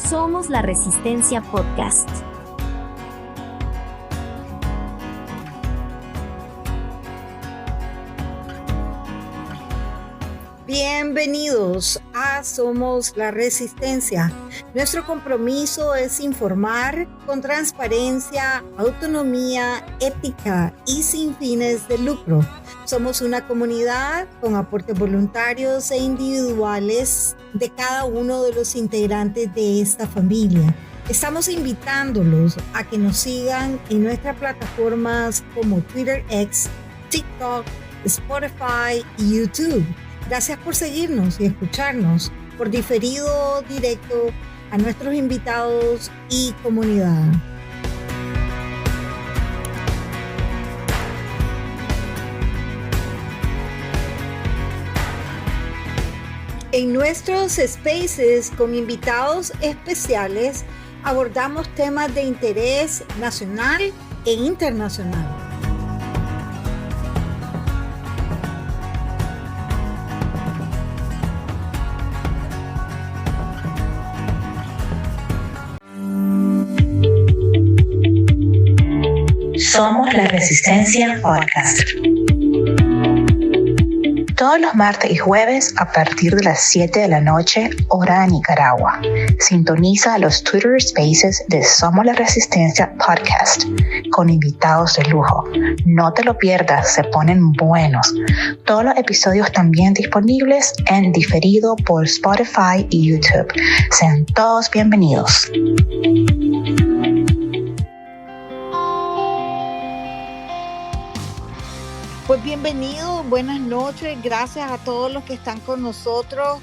Somos la Resistencia Podcast. Bienvenidos a Somos la Resistencia. Nuestro compromiso es informar con transparencia, autonomía, ética y sin fines de lucro. Somos una comunidad con aportes voluntarios e individuales de cada uno de los integrantes de esta familia. Estamos invitándolos a que nos sigan en nuestras plataformas como Twitter X, TikTok, Spotify y YouTube. Gracias por seguirnos y escucharnos por diferido directo a nuestros invitados y comunidad. En nuestros spaces con invitados especiales abordamos temas de interés nacional e internacional. Somos la Resistencia Podcast. Todos los martes y jueves a partir de las 7 de la noche, hora de Nicaragua. Sintoniza los Twitter Spaces de Somos la Resistencia Podcast con invitados de lujo. No te lo pierdas, se ponen buenos. Todos los episodios también disponibles en diferido por Spotify y YouTube. Sean todos bienvenidos. Pues bienvenidos, buenas noches, gracias a todos los que están con nosotros.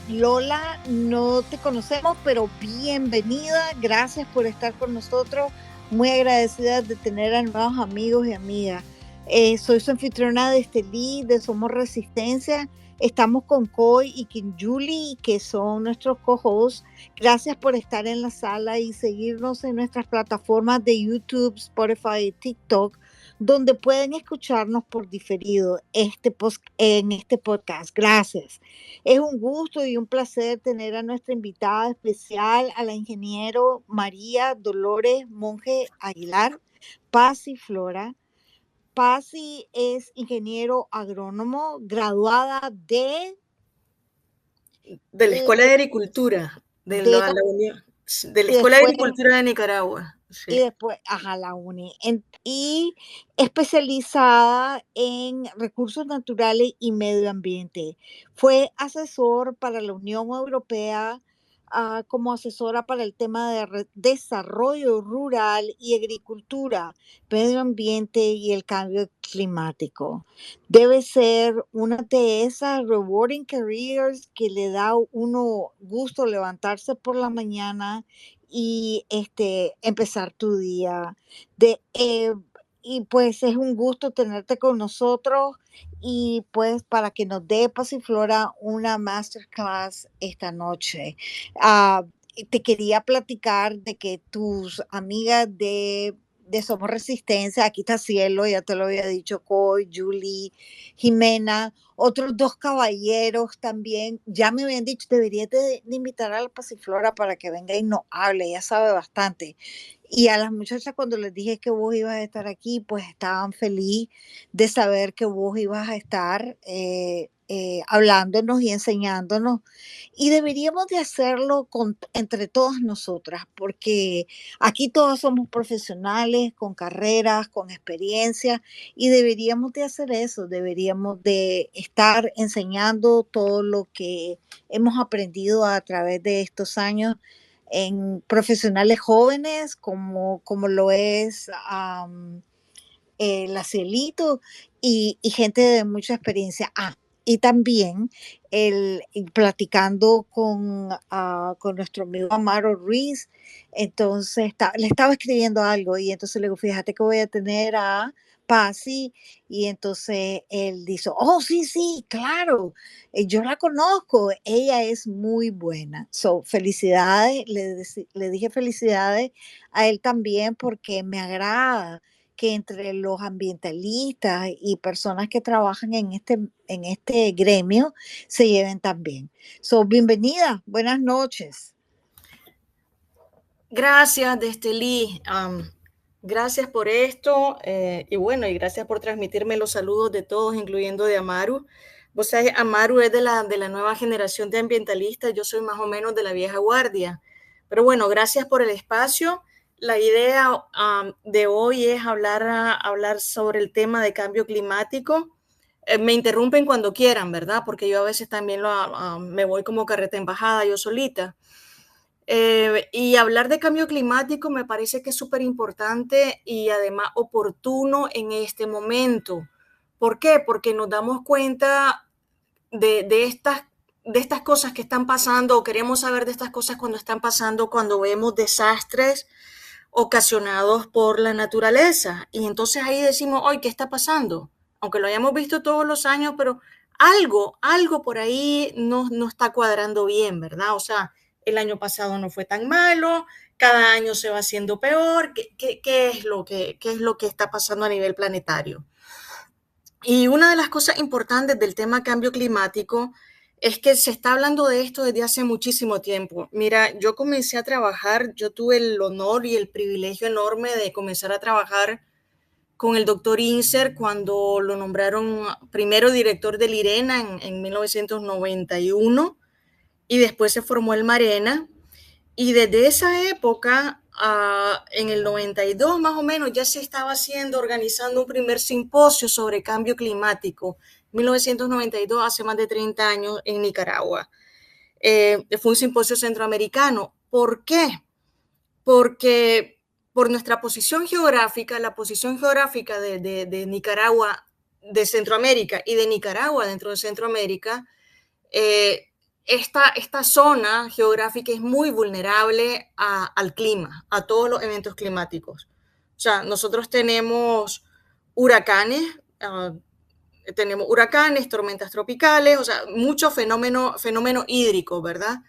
Lola, no te conocemos, pero bienvenida, gracias por estar con nosotros. Muy agradecida de tener a nuevos amigos y amigas. Soy su anfitriona de Estelí, de Somos Resistencia. Estamos con Coy y con Julie, que son nuestros co-hosts. Gracias por estar en la sala y seguirnos en nuestras plataformas de YouTube, Spotify y TikTok, donde pueden escucharnos por diferido en este podcast. Gracias. Es un gusto y un placer tener a nuestra invitada especial, a la ingeniero María Dolores Monge Aguilar, Passiflora. Pasi es ingeniero agrónomo, graduada de la Escuela de Agricultura, de la Escuela de Agricultura de Nicaragua. Sí. Y después, la UNI. Y especializada en recursos naturales y medio ambiente. Fue asesor para la Unión Europea, como asesora para el tema de desarrollo rural y agricultura, medio ambiente y el cambio climático. Debe ser una de esas rewarding careers que le da a uno gusto levantarse por la mañana y empezar tu día. Y pues es un gusto tenerte con nosotros y pues para que nos dé Passiflora una masterclass esta noche. Te quería platicar de que tus amigas de Somos Resistencia, aquí está Cielo, ya te lo había dicho, Coy, Julie, Jimena, otros dos caballeros también, ya me habían dicho, deberías de invitar a la Passiflora para que venga y nos hable, ella sabe bastante. Y a las muchachas cuando les dije que vos ibas a estar aquí, pues estaban felices de saber que vos ibas a estar hablándonos y enseñándonos. Y deberíamos de hacerlo entre todas nosotras, porque aquí todas somos profesionales, con carreras, con experiencia, y deberíamos de hacer eso, deberíamos de estar enseñando todo lo que hemos aprendido a través de estos años en profesionales jóvenes como lo es la Cielito y gente de mucha experiencia. Y también platicando con nuestro amigo Amaro Ruiz, entonces le estaba escribiendo algo y entonces le digo, fíjate que voy a tener a Pasi, y entonces él dice, oh, sí, claro, yo la conozco, ella es muy buena. Felicidades, le dije felicidades a él también porque me agrada que entre los ambientalistas y personas que trabajan en este gremio se lleven tan bien. Bienvenida, buenas noches. Gracias, Lee. Gracias por esto y bueno, y gracias por transmitirme los saludos de todos, incluyendo de Amaru. Vos sabés, Amaru es de la nueva generación de ambientalistas, yo soy más o menos de la vieja guardia. Pero bueno, gracias por el espacio. La idea de hoy es hablar sobre el tema de cambio climático. Me interrumpen cuando quieran, ¿verdad? Porque yo a veces también me voy como carreta en bajada yo solita. Y hablar de cambio climático me parece que es súper importante y además oportuno en este momento. ¿Por qué? Porque nos damos cuenta de estas cosas que están pasando, o queremos saber de estas cosas cuando están pasando, cuando vemos desastres ocasionados por la naturaleza. Y entonces ahí decimos, hoy, ¿qué está pasando? Aunque lo hayamos visto todos los años, pero algo por ahí no está cuadrando bien, ¿verdad? O sea, el año pasado no fue tan malo, cada año se va haciendo peor. ¿Qué es lo que está pasando a nivel planetario? Y una de las cosas importantes del tema cambio climático es que se está hablando de esto desde hace muchísimo tiempo. Mira, yo comencé a trabajar, yo tuve el honor y el privilegio enorme de comenzar a trabajar con el doctor Inser cuando lo nombraron primero director del IRENA en 1991 y después se formó el MARENA. Y desde esa época, en el 92 más o menos, ya se estaba organizando un primer simposio sobre cambio climático. 1992, hace más de 30 años, en Nicaragua. Fue un simposio centroamericano. ¿Por qué? Porque por nuestra posición geográfica, la posición geográfica de Nicaragua, de Centroamérica y de Nicaragua dentro de Centroamérica, esta zona geográfica es muy vulnerable al clima, a todos los eventos climáticos. O sea, nosotros tenemos huracanes, tormentas tropicales, o sea, muchos fenómenos hídricos, ¿verdad?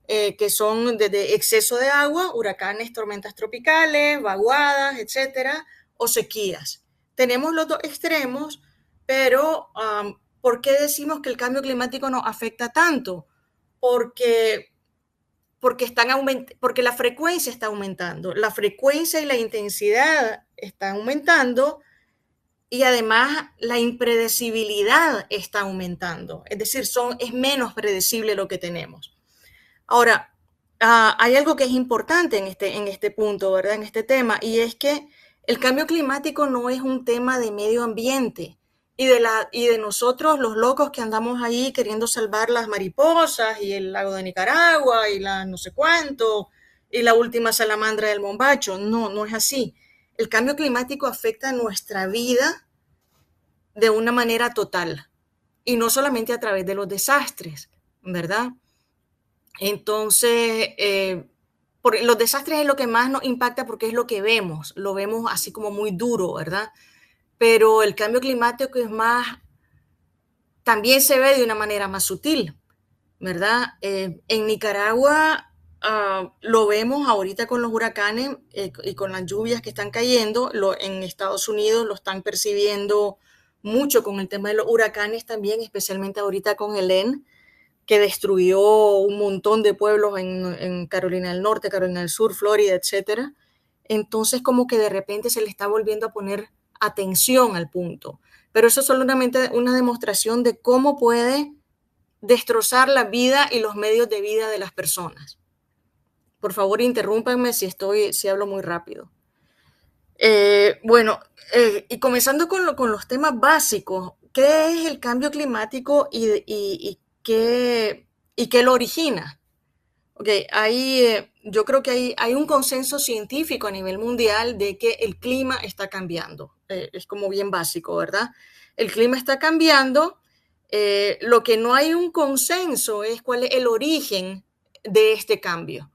Que son desde exceso de agua, huracanes, tormentas tropicales, vaguadas, etcétera, o sequías. Tenemos los dos extremos, pero ¿por qué decimos que el cambio climático nos afecta tanto? Porque la frecuencia está aumentando, la frecuencia y la intensidad están aumentando y además la impredecibilidad está aumentando, es decir, es menos predecible lo que tenemos. Ahora, hay algo que es importante en este punto, ¿verdad? En este tema, y es que el cambio climático no es un tema de medio ambiente y de nosotros los locos que andamos ahí queriendo salvar las mariposas y el lago de Nicaragua y la no sé cuánto y la última salamandra del Mombacho. No es así. El cambio climático afecta nuestra vida de una manera total y no solamente a través de los desastres, ¿verdad? Entonces, los desastres es lo que más nos impacta porque es lo que vemos, lo vemos así como muy duro, ¿verdad? Pero el cambio climático también se ve de una manera más sutil, ¿verdad? En Nicaragua lo vemos ahorita con los huracanes y con las lluvias que están cayendo. En Estados Unidos lo están percibiendo mucho con el tema de los huracanes también, especialmente ahorita con Helene, que destruyó un montón de pueblos en Carolina del Norte, Carolina del Sur, Florida, etcétera. Entonces, como que de repente se le está volviendo a poner atención al punto. Pero eso es solamente una demostración de cómo puede destrozar la vida y los medios de vida de las personas. Por favor, interrúmpanme si hablo muy rápido. Y comenzando con los temas básicos, ¿qué es el cambio climático y qué lo origina? Okay, yo creo que hay un consenso científico a nivel mundial de que el clima está cambiando. Es como bien básico, ¿verdad? El clima está cambiando. Lo que no hay un consenso es cuál es el origen de este cambio,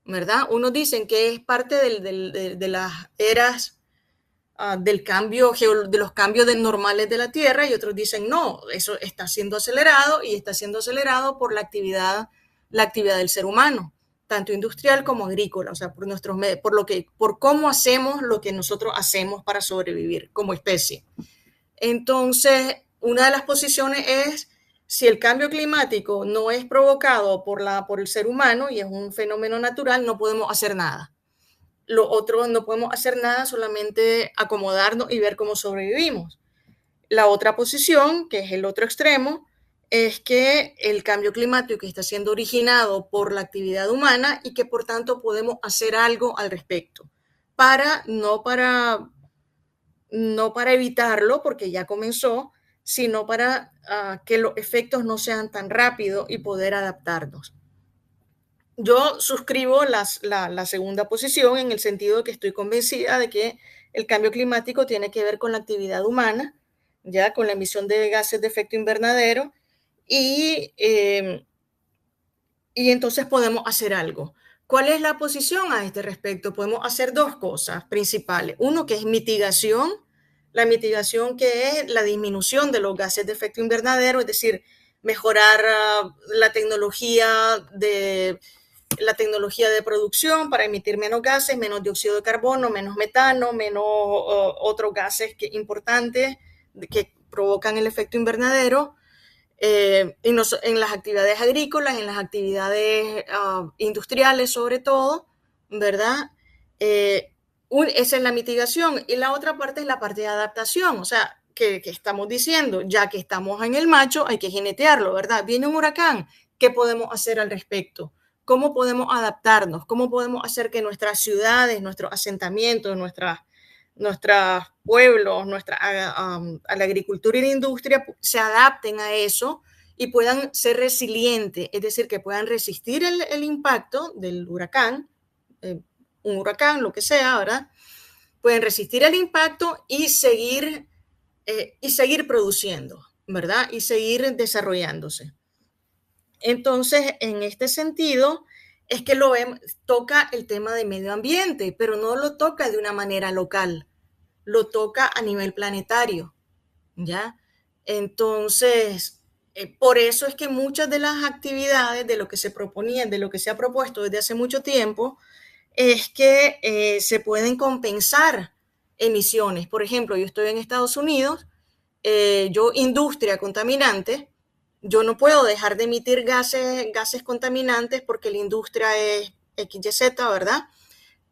¿verdad? Unos dicen que es parte de las eras de los cambios normales de la Tierra y otros dicen no, eso está siendo acelerado y está siendo acelerado por la actividad del ser humano, tanto industrial como agrícola, o sea, por cómo hacemos lo que nosotros hacemos para sobrevivir como especie. Entonces, una de las posiciones es, si el cambio climático no es provocado por el ser humano y es un fenómeno natural, no podemos hacer nada. Lo otro, no podemos hacer nada, solamente acomodarnos y ver cómo sobrevivimos. La otra posición, que es el otro extremo, es que el cambio climático está siendo originado por la actividad humana y que por tanto podemos hacer algo al respecto, no para evitarlo, porque ya comenzó, sino para que los efectos no sean tan rápidos y poder adaptarnos. Yo suscribo la segunda posición, en el sentido de que estoy convencida de que el cambio climático tiene que ver con la actividad humana, ya con la emisión de gases de efecto invernadero, y entonces podemos hacer algo. ¿Cuál es la posición a este respecto? Podemos hacer dos cosas principales. Uno, que es mitigación, la mitigación, que es la disminución de los gases de efecto invernadero, es decir, mejorar la tecnología de producción para emitir menos gases, menos dióxido de carbono, menos metano, menos otros gases importantes que provocan el efecto invernadero. En las actividades agrícolas, en las actividades industriales sobre todo, ¿verdad? Esa es la mitigación. Y la otra parte es la parte de adaptación, o sea, que estamos diciendo, ya que estamos en el macho, hay que jinetearlo, ¿verdad? Viene un huracán, ¿qué podemos hacer al respecto? ¿Cómo podemos adaptarnos? ¿Cómo podemos hacer que nuestras ciudades, nuestros asentamientos, nuestros pueblos, a la agricultura y la industria se adapten a eso y puedan ser resilientes, es decir, que puedan resistir el impacto del huracán, un huracán, lo que sea, ¿verdad? Pueden resistir el impacto y seguir produciendo, ¿verdad? Y seguir desarrollándose. Entonces, en este sentido, es que toca el tema de medio ambiente, pero no lo toca de una manera local, lo toca a nivel planetario, ¿ya? Entonces, por eso es que muchas de las actividades de lo que se proponían, de lo que se ha propuesto desde hace mucho tiempo, es que se pueden compensar emisiones. Por ejemplo, yo estoy en Estados Unidos, yo industria contaminante, yo no puedo dejar de emitir gases contaminantes porque la industria es XYZ, ¿verdad?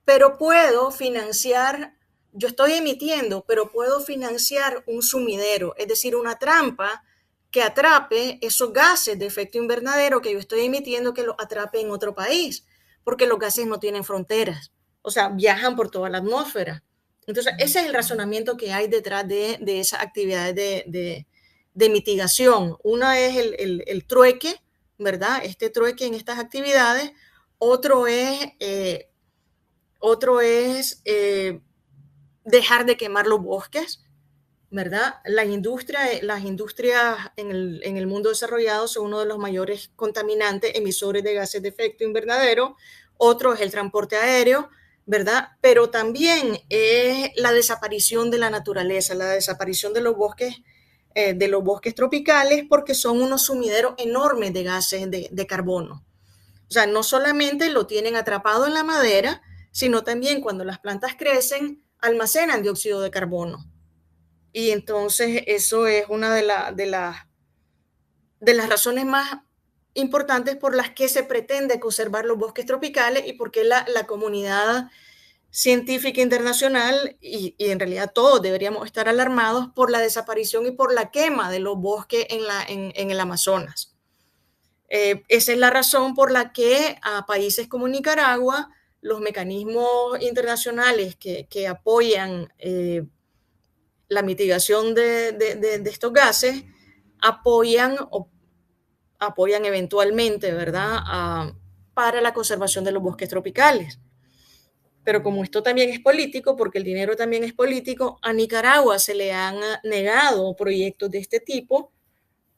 Pero puedo financiar, yo estoy emitiendo, pero puedo financiar un sumidero, es decir, una trampa que atrape esos gases de efecto invernadero que yo estoy emitiendo, que los atrape en otro país, porque los gases no tienen fronteras, o sea, viajan por toda la atmósfera. Entonces, ese es el razonamiento que hay detrás de esas actividades de mitigación. Una es el trueque, ¿verdad? Este trueque en estas actividades. Otro es dejar de quemar los bosques, ¿verdad? Las industrias en el mundo desarrollado son uno de los mayores contaminantes, emisores de gases de efecto invernadero. Otro es el transporte aéreo, ¿verdad? Pero también es la desaparición de la naturaleza, la desaparición de los bosques tropicales, porque son unos sumideros enormes de gases de carbono. O sea, no solamente lo tienen atrapado en la madera, sino también cuando las plantas crecen, almacenan dióxido de carbono. Y entonces eso es una de las razones más importantes por las que se pretende conservar los bosques tropicales y por qué la comunidad científica internacional y en realidad todos deberíamos estar alarmados por la desaparición y por la quema de los bosques en el Amazonas. Esa es la razón por la que a países como Nicaragua, los mecanismos internacionales que apoyan la mitigación de estos gases apoyan eventualmente, ¿verdad?, para la conservación de los bosques tropicales. Pero como esto también es político, porque el dinero también es político, a Nicaragua se le han negado proyectos de este tipo,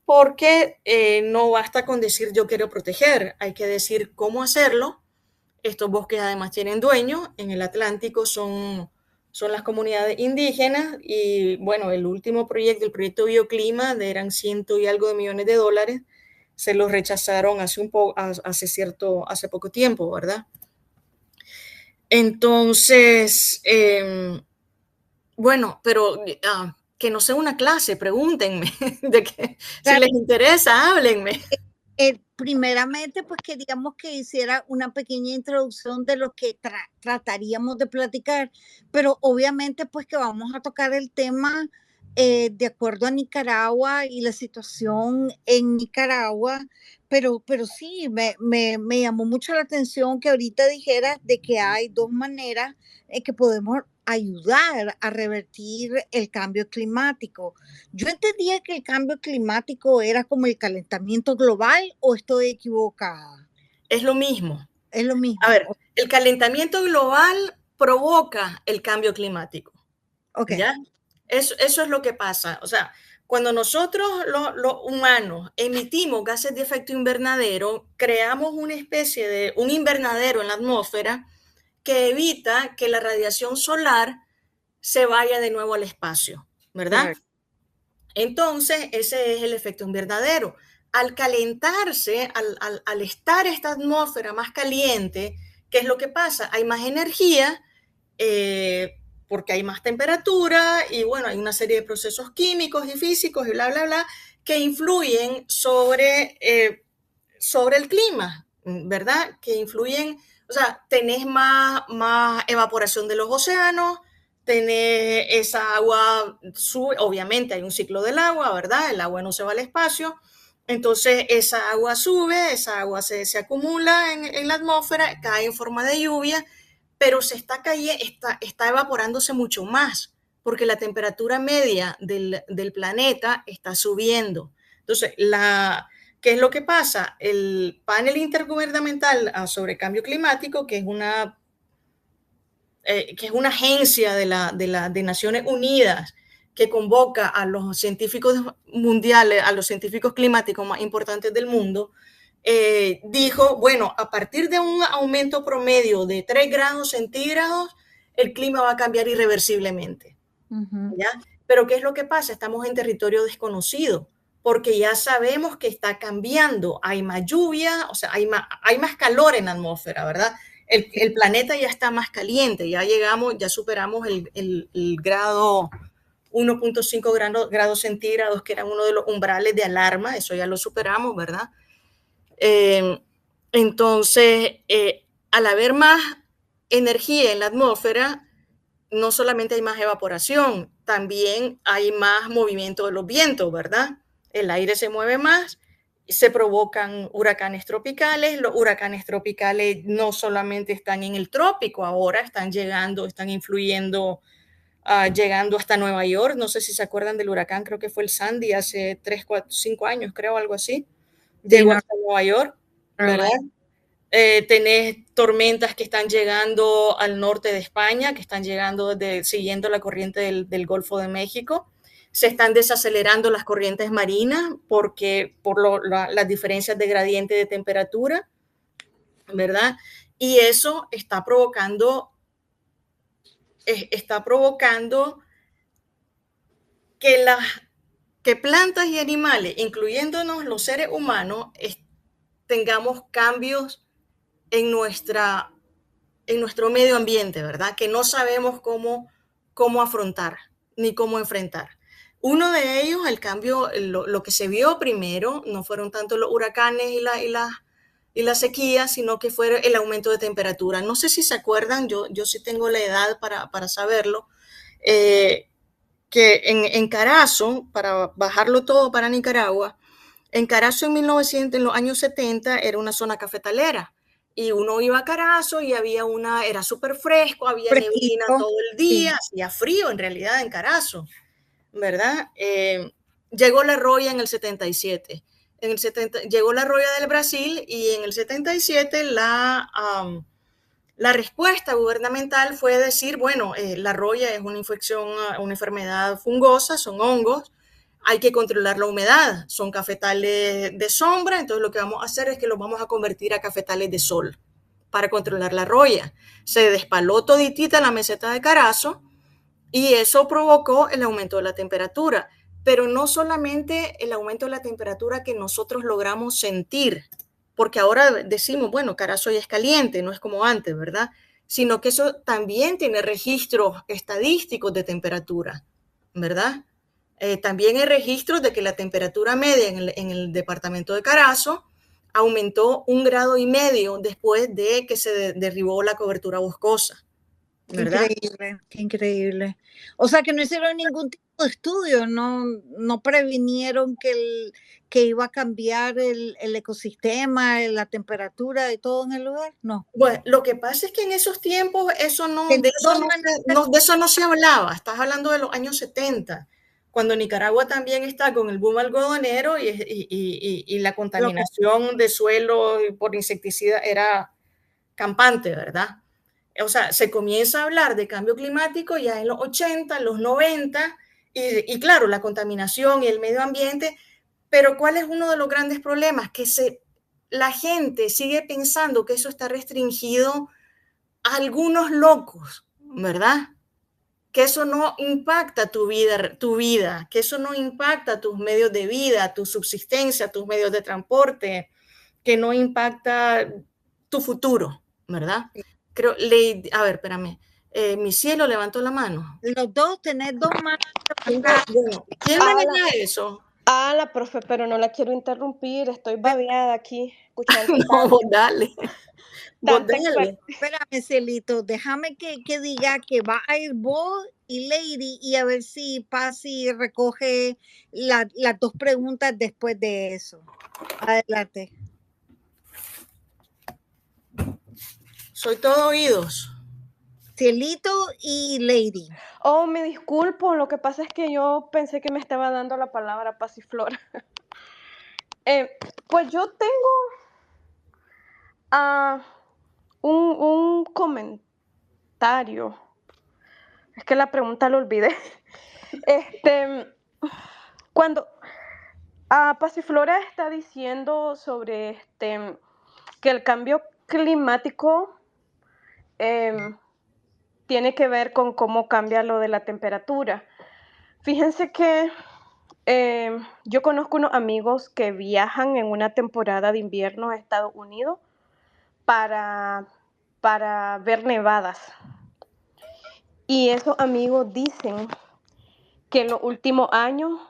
porque no basta con decir yo quiero proteger, hay que decir cómo hacerlo. Estos bosques además tienen dueños, en el Atlántico son las comunidades indígenas y bueno, el último proyecto, el proyecto Bioclima, eran $100 y algo de millones, se los rechazaron hace poco tiempo, ¿verdad? Entonces, bueno, pero que no sea una clase, pregúntenme, si les interesa, háblenme. Primeramente, pues queríamos que hiciera una pequeña introducción de lo que trataríamos de platicar, pero obviamente pues que vamos a tocar el tema de acuerdo a Nicaragua y la situación en Nicaragua, pero sí, me llamó mucho la atención que ahorita dijeras de que hay dos maneras en que podemos ayudar a revertir el cambio climático. Yo entendía que el cambio climático era como el calentamiento global, ¿o estoy equivocada? Es lo mismo. Es lo mismo. A ver, el calentamiento global provoca el cambio climático. Okay. ¿Ya? Eso es lo que pasa. O sea, cuando nosotros los humanos emitimos gases de efecto invernadero, creamos una especie de un invernadero en la atmósfera que evita que la radiación solar se vaya de nuevo al espacio, ¿verdad? Correcto. Entonces, ese es el efecto invernadero. Al calentarse, al estar esta atmósfera más caliente, ¿qué es lo que pasa? Hay más energía, porque hay más temperatura y bueno, hay una serie de procesos químicos y físicos y bla, bla, bla, que influyen sobre el clima, ¿verdad? Que influyen, o sea, tenés más evaporación de los océanos, tenés esa agua, obviamente hay un ciclo del agua, ¿verdad? El agua no se va al espacio, entonces esa agua sube, esa agua se acumula en la atmósfera, cae en forma de lluvia, pero se está evaporándose mucho más, porque la temperatura media del planeta está subiendo. Entonces, ¿qué es lo que pasa? El panel intergubernamental sobre cambio climático, que es una agencia de Naciones Unidas que convoca a los científicos mundiales, a los científicos climáticos más importantes del mundo, dijo, bueno, a partir de un aumento promedio de 3 grados centígrados, el clima va a cambiar irreversiblemente. ¿Ya? Pero ¿qué es lo que pasa? Estamos en territorio desconocido, porque ya sabemos que está cambiando, hay más lluvia, o sea, hay más calor en la atmósfera, ¿verdad? El planeta ya está más caliente, ya superamos el grado 1.5 grados centígrados, que era uno de los umbrales de alarma, eso ya lo superamos, ¿verdad? Entonces, al haber más energía en la atmósfera, no solamente hay más evaporación, también hay más movimiento de los vientos, ¿verdad? El aire se mueve más, se provocan huracanes tropicales. Los huracanes tropicales no solamente están en el trópico, ahora están influyendo, llegando hasta Nueva York. No sé si se acuerdan del huracán, creo que fue el Sandy hace 3, 4, 5 años, creo, algo así. Llegó hasta Nueva York, ¿verdad? Tenés tormentas que están llegando al norte de España, que están llegando siguiendo la corriente del Golfo de México. Se están desacelerando las corrientes marinas por las diferencias de gradiente de temperatura, ¿verdad? Y eso está provocando que plantas y animales, incluyéndonos los seres humanos, tengamos cambios en nuestro medio ambiente, ¿verdad? Que no sabemos cómo afrontar ni cómo enfrentar. Uno de ellos, el cambio, lo que se vio primero, no fueron tanto los huracanes y la sequía, sino que fue el aumento de temperatura. No sé si se acuerdan, yo sí tengo la edad para saberlo, que en Carazo, para bajarlo todo para Nicaragua, en Carazo en los años 70 era una zona cafetalera. Y uno iba a Carazo y era súper fresco, había neblina todo el día, sí. Hacía frío en realidad en Carazo, ¿verdad? Llegó la Roya en el 77. Llegó la Roya del Brasil y en el 77 la respuesta gubernamental fue decir, bueno, la Roya es una infección, una enfermedad fungosa, son hongos, hay que controlar la humedad, son cafetales de sombra, entonces lo que vamos a hacer es que los vamos a convertir a cafetales de sol para controlar la roya. Se despaló toditita la meseta de Carazo y eso provocó el aumento de la temperatura, pero no solamente el aumento de la temperatura que nosotros logramos sentir, porque ahora decimos, bueno, Carazo ya es caliente, no es como antes, ¿verdad? Sino que eso también tiene registros estadísticos de temperatura, ¿verdad? También hay registros de que la temperatura media en el departamento de Carazo aumentó 1,5 grados después de que se derribó la cobertura boscosa, ¿verdad? Increíble, qué increíble. O sea que no hicieron ningún tipo de estudio, no previnieron que iba a cambiar el ecosistema, la temperatura y todo en el lugar, no. Bueno, lo que pasa es que en esos tiempos de eso no se hablaba. Estás hablando de los años 70, cuando Nicaragua también está con el boom algodonero y la contaminación de suelo por insecticida era campante, ¿verdad? O sea, se comienza a hablar de cambio climático ya en los 80, los 90, y claro, la contaminación y el medio ambiente, pero ¿cuál es uno de los grandes problemas? Que la gente sigue pensando que eso está restringido a algunos locos, ¿verdad? Que eso no impacta tu vida, que eso no impacta tus medios de vida, tu subsistencia, tus medios de transporte, que no impacta tu futuro, ¿verdad? Creo, a ver, espérame. Mi cielo levantó la mano. Los dos, tener dos manos. Bueno, ¿quién maneja eso? La profe, pero no la quiero interrumpir, estoy babeada aquí, escuchando No, vos dale. Vos tanta dale. Espérame, Celito, déjame que diga que va a ir vos y Lady y a ver si Pasi recoge las dos preguntas después de eso. Adelante. Soy todo oídos. Cielito y Lady. Oh, me disculpo, lo que pasa es que yo pensé que me estaba dando la palabra Pasiflora. Pues yo tengo un comentario. Es que la pregunta lo olvidé. Cuando Pasiflora está diciendo sobre que el cambio climático tiene que ver con cómo cambia lo de la temperatura. Fíjense que yo conozco unos amigos que viajan en una temporada de invierno a Estados Unidos para ver nevadas. Y esos amigos dicen que en los últimos años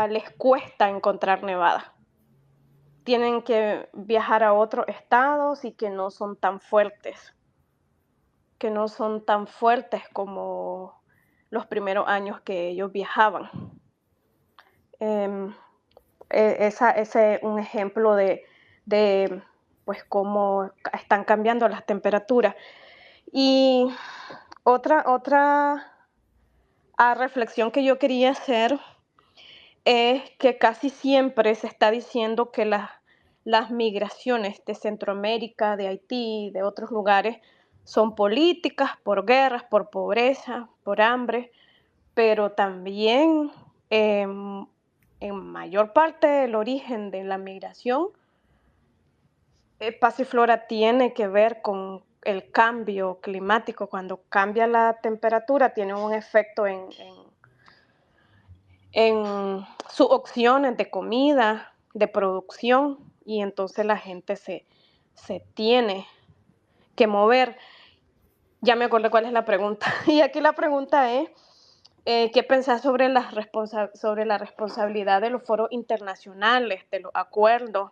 les cuesta encontrar nevadas. Tienen que viajar a otros estados y que no son tan fuertes. Que no son tan fuertes como los primeros años que ellos viajaban. Ese es un ejemplo de pues cómo están cambiando las temperaturas. Y otra reflexión que yo quería hacer es que casi siempre se está diciendo que las migraciones de Centroamérica, de Haití, de otros lugares, son políticas, por guerras, por pobreza, por hambre, pero también en mayor parte el origen de la migración, Pasiflora, tiene que ver con el cambio climático. Cuando cambia la temperatura tiene un efecto en sus opciones de comida, de producción, y entonces la gente se tiene que mover. Ya me acordé cuál es la pregunta. Y aquí la pregunta es, ¿qué pensás sobre la responsabilidad de los foros internacionales, de los acuerdos?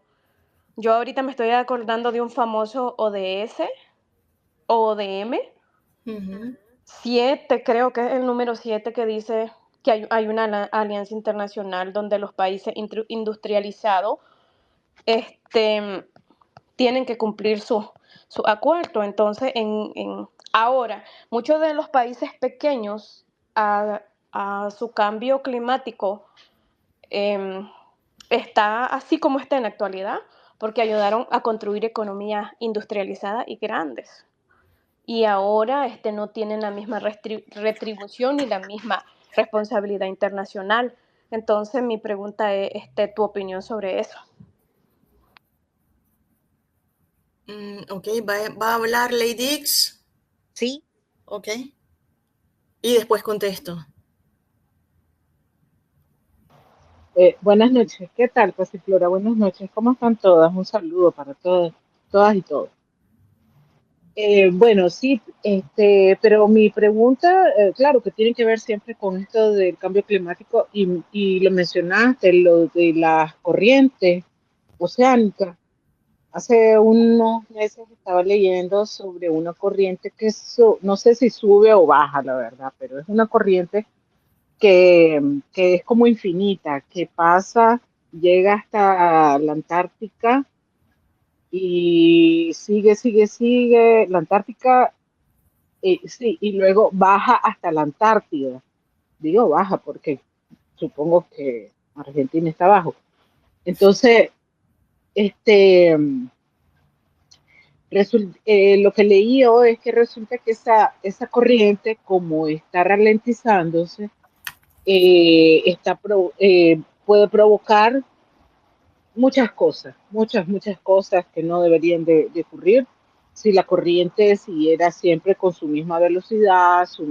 Yo ahorita me estoy acordando de un famoso ODS o ODM, 7, creo que es el número 7, que dice que hay una alianza internacional donde los países industrializados tienen que cumplir su acuerdo. Entonces, ahora, muchos de los países pequeños a su cambio climático está así como está en la actualidad, porque ayudaron a construir economías industrializadas y grandes. Y ahora no tienen la misma retribución ni la misma responsabilidad internacional. Entonces, mi pregunta es tu opinión sobre eso. Ok, ¿va a hablar Lady X? Sí. Ok. Y después contesto. Buenas noches, ¿qué tal, Pasiflora? Buenas noches, ¿cómo están todas? Un saludo para todas y todos. Bueno, sí, pero mi pregunta, claro, que tiene que ver siempre con esto del cambio climático y lo mencionaste, lo de las corrientes oceánicas. Hace unos meses estaba leyendo sobre una corriente que no sé si sube o baja, la verdad, pero es una corriente que es como infinita, que pasa, llega hasta la Antártica y sigue, la Antártica, sí, y luego baja hasta la Antártida. Digo baja porque supongo que Argentina está abajo. Entonces, este, lo que leí hoy es que resulta que esa corriente, como está ralentizándose, puede provocar muchas cosas que no deberían de ocurrir si la corriente siguiera siempre con su misma velocidad, su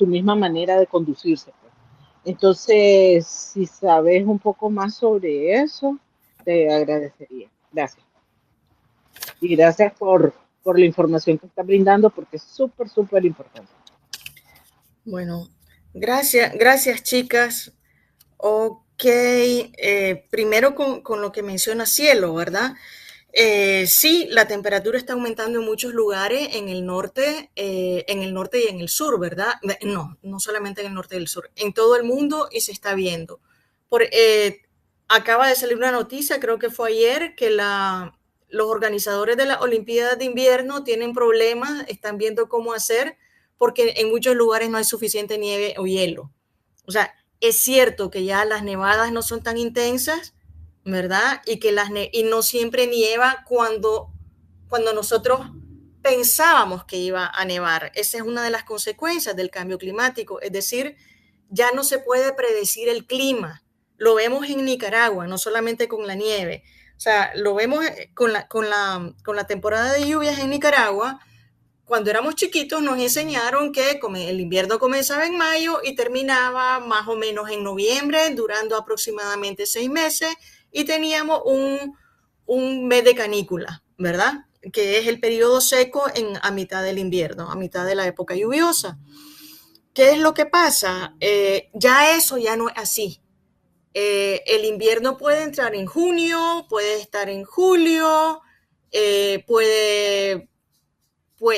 misma manera de conducirse, pues. Entonces, si sabes un poco más sobre eso, te agradecería. Gracias. Y gracias por la información que está brindando, porque es súper importante. Bueno, gracias chicas. Ok, primero con lo que menciona Cielo, ¿verdad? Sí, la temperatura está aumentando en muchos lugares en el norte y en el sur, ¿verdad? No solamente en el norte y el sur, en todo el mundo, y se está viendo. Acaba de salir una noticia, creo que fue ayer, que los organizadores de las Olimpiadas de Invierno tienen problemas, están viendo cómo hacer, porque en muchos lugares no hay suficiente nieve o hielo. O sea, es cierto que ya las nevadas no son tan intensas, ¿verdad? Y no siempre nieva cuando nosotros pensábamos que iba a nevar. Esa es una de las consecuencias del cambio climático. Es decir, ya no se puede predecir el clima. Lo vemos en Nicaragua, no solamente con la nieve. O sea, lo vemos con la temporada de lluvias en Nicaragua. Cuando éramos chiquitos nos enseñaron que el invierno comenzaba en mayo y terminaba más o menos en noviembre, durando aproximadamente 6 meses, y teníamos un mes de canícula, ¿verdad? Que es el periodo seco a mitad del invierno, a mitad de la época lluviosa. ¿Qué es lo que pasa? Ya eso ya no es así. El invierno puede entrar en junio, puede estar en julio,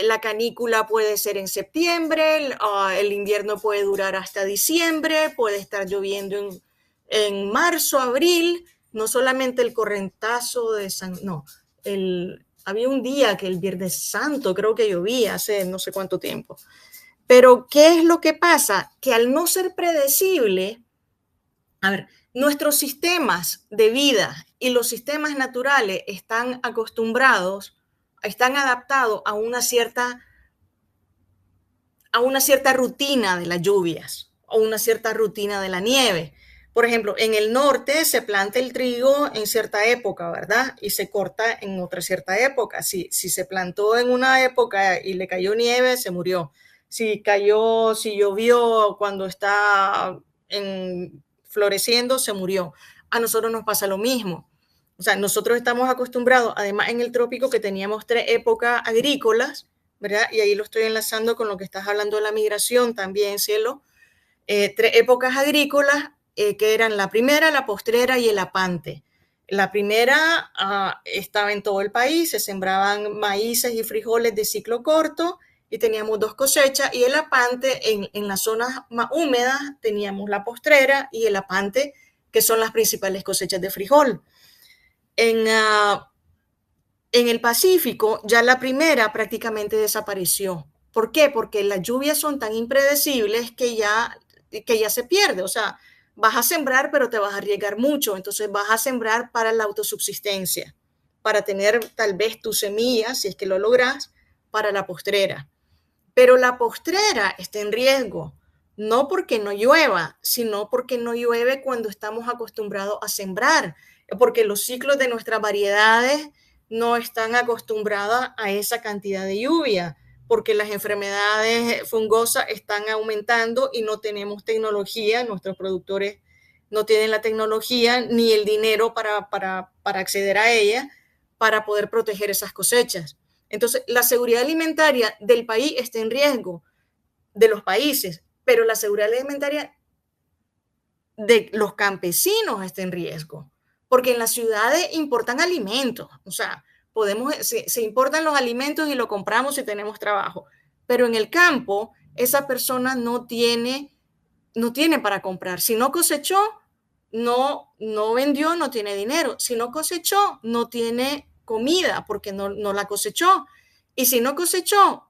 la canícula puede ser en septiembre, el invierno puede durar hasta diciembre, puede estar lloviendo en marzo, abril, no solamente el correntazo de había un día que el Viernes Santo creo que llovía hace no sé cuánto tiempo. Pero ¿qué es lo que pasa? Que al no ser predecible, nuestros sistemas de vida y los sistemas naturales están adaptados a una cierta rutina de las lluvias o una cierta rutina de la nieve. Por ejemplo, en el norte se planta el trigo en cierta época, ¿verdad? Y se corta en otra cierta época. Si se plantó en una época y le cayó nieve, se murió. Si llovió cuando está floreciendo, se murió. A nosotros nos pasa lo mismo. O sea, nosotros estamos acostumbrados, además en el trópico, que teníamos 3 épocas agrícolas, ¿verdad? Y ahí lo estoy enlazando con lo que estás hablando de la migración también, Cielo. 3 épocas agrícolas que eran la primera, la postrera y el apante. La primera estaba en todo el país, se sembraban maíces y frijoles de ciclo corto y teníamos 2 cosechas, y el apante en las zonas más húmedas teníamos la postrera y el apante, que son las principales cosechas de frijol. En el Pacífico ya la primera prácticamente desapareció. ¿Por qué? Porque las lluvias son tan impredecibles que ya se pierde. O sea, vas a sembrar, pero te vas a arriesgar mucho. Entonces vas a sembrar para la autosubsistencia, para tener tal vez tus semillas, si es que lo logras, para la postrera. Pero la postrera está en riesgo, no porque no llueva, sino porque no llueve cuando estamos acostumbrados a sembrar, porque los ciclos de nuestras variedades no están acostumbradas a esa cantidad de lluvia, porque las enfermedades fungosas están aumentando y no tenemos tecnología, nuestros productores no tienen la tecnología ni el dinero para acceder a ella, para poder proteger esas cosechas. Entonces, la seguridad alimentaria del país está en riesgo, de los países, pero la seguridad alimentaria de los campesinos está en riesgo, porque en las ciudades importan alimentos, o sea, se importan los alimentos y lo compramos si tenemos trabajo, pero en el campo esa persona no tiene para comprar. Si no cosechó, no vendió, no tiene dinero. Si no cosechó, no tiene comida porque no la cosechó. Y si no cosechó,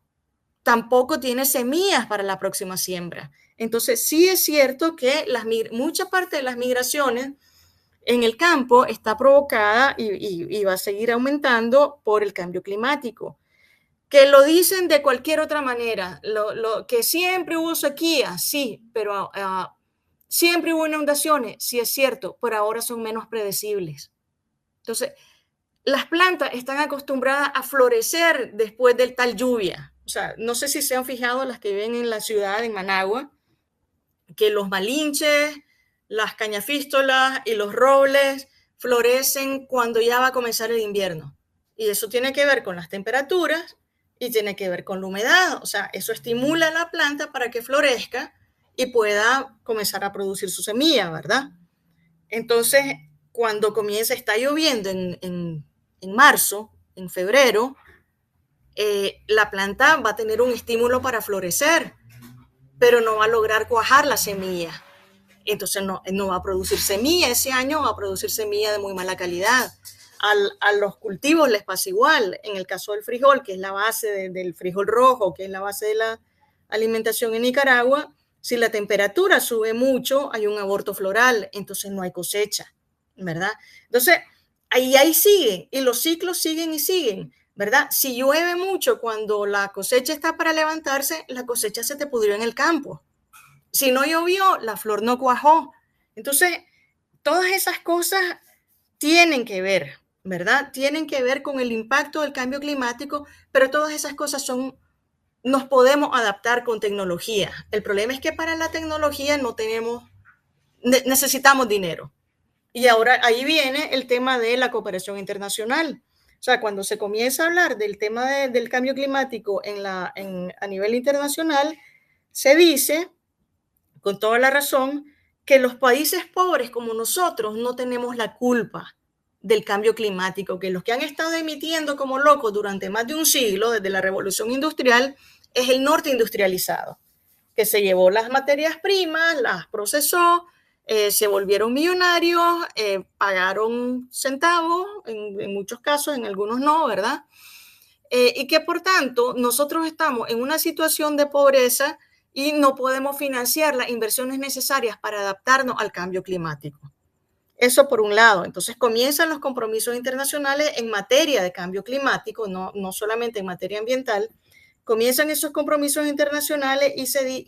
tampoco tiene semillas para la próxima siembra. Entonces, sí es cierto que mucha parte de las migraciones en el campo está provocada y va a seguir aumentando por el cambio climático. Que lo dicen de cualquier otra manera, que siempre hubo sequía, sí, pero siempre hubo inundaciones, sí es cierto, pero ahora son menos predecibles. Entonces, las plantas están acostumbradas a florecer después de tal lluvia. O sea, no sé si se han fijado las que viven en la ciudad, en Managua, que los malinches, las cañafístolas y los robles florecen cuando ya va a comenzar el invierno. Y eso tiene que ver con las temperaturas y tiene que ver con la humedad. O sea, eso estimula a la planta para que florezca y pueda comenzar a producir su semilla, ¿verdad? Entonces, cuando está lloviendo en marzo, en febrero, la planta va a tener un estímulo para florecer, pero no va a lograr cuajar la semilla. Entonces no va a producir semilla ese año, va a producir semilla de muy mala calidad. A los cultivos les pasa igual. En el caso del frijol, que es la base del frijol rojo, que es la base de la alimentación en Nicaragua, si la temperatura sube mucho, hay un aborto floral, entonces no hay cosecha, ¿verdad? Entonces, ahí siguen, y los ciclos siguen y siguen, ¿verdad? Si llueve mucho cuando la cosecha está para levantarse, la cosecha se te pudrió en el campo. Si no llovió, la flor no cuajó. Entonces, todas esas cosas tienen que ver, ¿verdad? Tienen que ver con el impacto del cambio climático, pero todas esas cosas nos podemos adaptar con tecnología. El problema es que para la tecnología necesitamos dinero. Y ahora ahí viene el tema de la cooperación internacional. O sea, cuando se comienza a hablar del tema del cambio climático a nivel internacional, se dice, con toda la razón, que los países pobres como nosotros no tenemos la culpa del cambio climático, que los que han estado emitiendo como locos durante más de un siglo, desde la revolución industrial, es el norte industrializado, que se llevó las materias primas, las procesó, se volvieron millonarios, pagaron centavos, en muchos casos, en algunos no, ¿verdad? Y que por tanto nosotros estamos en una situación de pobreza y no podemos financiar las inversiones necesarias para adaptarnos al cambio climático. Eso por un lado. Entonces comienzan los compromisos internacionales en materia de cambio climático, no solamente en materia ambiental. Comienzan esos compromisos internacionales y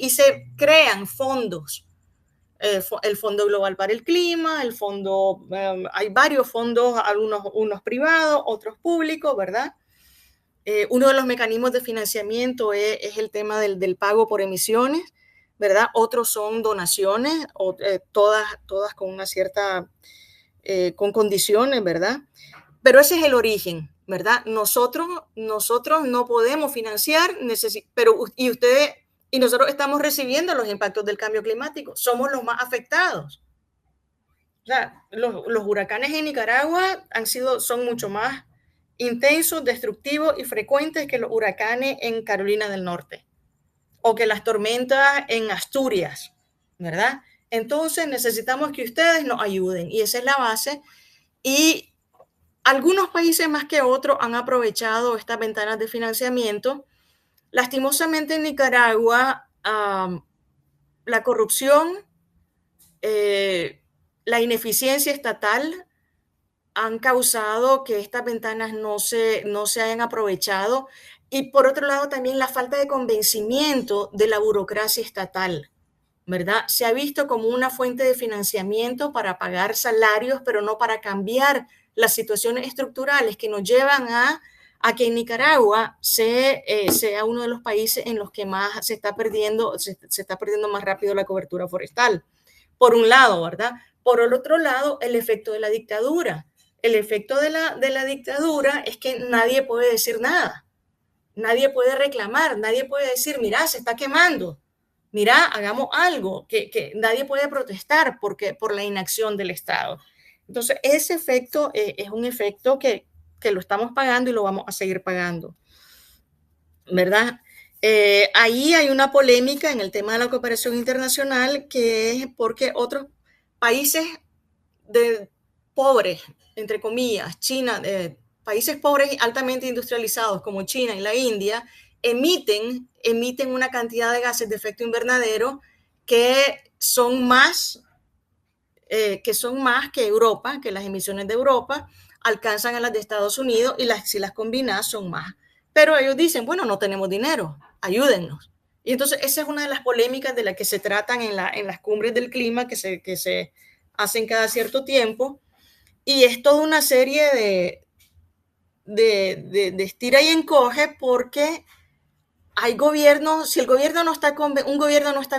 se crean fondos. El Fondo Global para el Clima, hay varios fondos, unos privados, otros públicos, ¿verdad? Uno de los mecanismos de financiamiento es el tema del pago por emisiones, ¿verdad? Otros son donaciones, todas con una cierta, con condiciones, ¿verdad? Pero ese es el origen, ¿verdad? Nosotros no podemos financiar, y nosotros estamos recibiendo los impactos del cambio climático, somos los más afectados. O sea, los huracanes en Nicaragua son mucho más intensos, destructivos y frecuentes que los huracanes en Carolina del Norte o que las tormentas en Asturias, ¿verdad? Entonces necesitamos que ustedes nos ayuden y esa es la base. Y algunos países más que otros han aprovechado estas ventanas de financiamiento. Lastimosamente en Nicaragua, la corrupción, la ineficiencia estatal han causado que estas ventanas no se hayan aprovechado, y por otro lado también la falta de convencimiento de la burocracia estatal, ¿verdad? Se ha visto como una fuente de financiamiento para pagar salarios, pero no para cambiar las situaciones estructurales que nos llevan a que en Nicaragua sea uno de los países en los que más se está perdiendo más rápido la cobertura forestal. Por un lado, ¿verdad? Por el otro lado, el efecto de la dictadura. El efecto de la dictadura es que nadie puede decir nada, nadie puede reclamar, nadie puede decir, mira, se está quemando, mira, hagamos algo, que nadie puede protestar por la inacción del Estado. Entonces, ese efecto es un efecto que lo estamos pagando y lo vamos a seguir pagando, ¿verdad? Ahí hay una polémica en el tema de la cooperación internacional, que es porque otros países pobres, entre comillas, China, países pobres altamente industrializados como China y la India, emiten una cantidad de gases de efecto invernadero que son más que Europa, que las emisiones de Europa alcanzan a las de Estados Unidos, y si las combinas son más. Pero ellos dicen, bueno, no tenemos dinero, ayúdennos. Y entonces esa es una de las polémicas de las que se tratan en las cumbres del clima que se hacen cada cierto tiempo. Y es toda una serie de estira y encoge, porque hay gobiernos, si un gobierno no está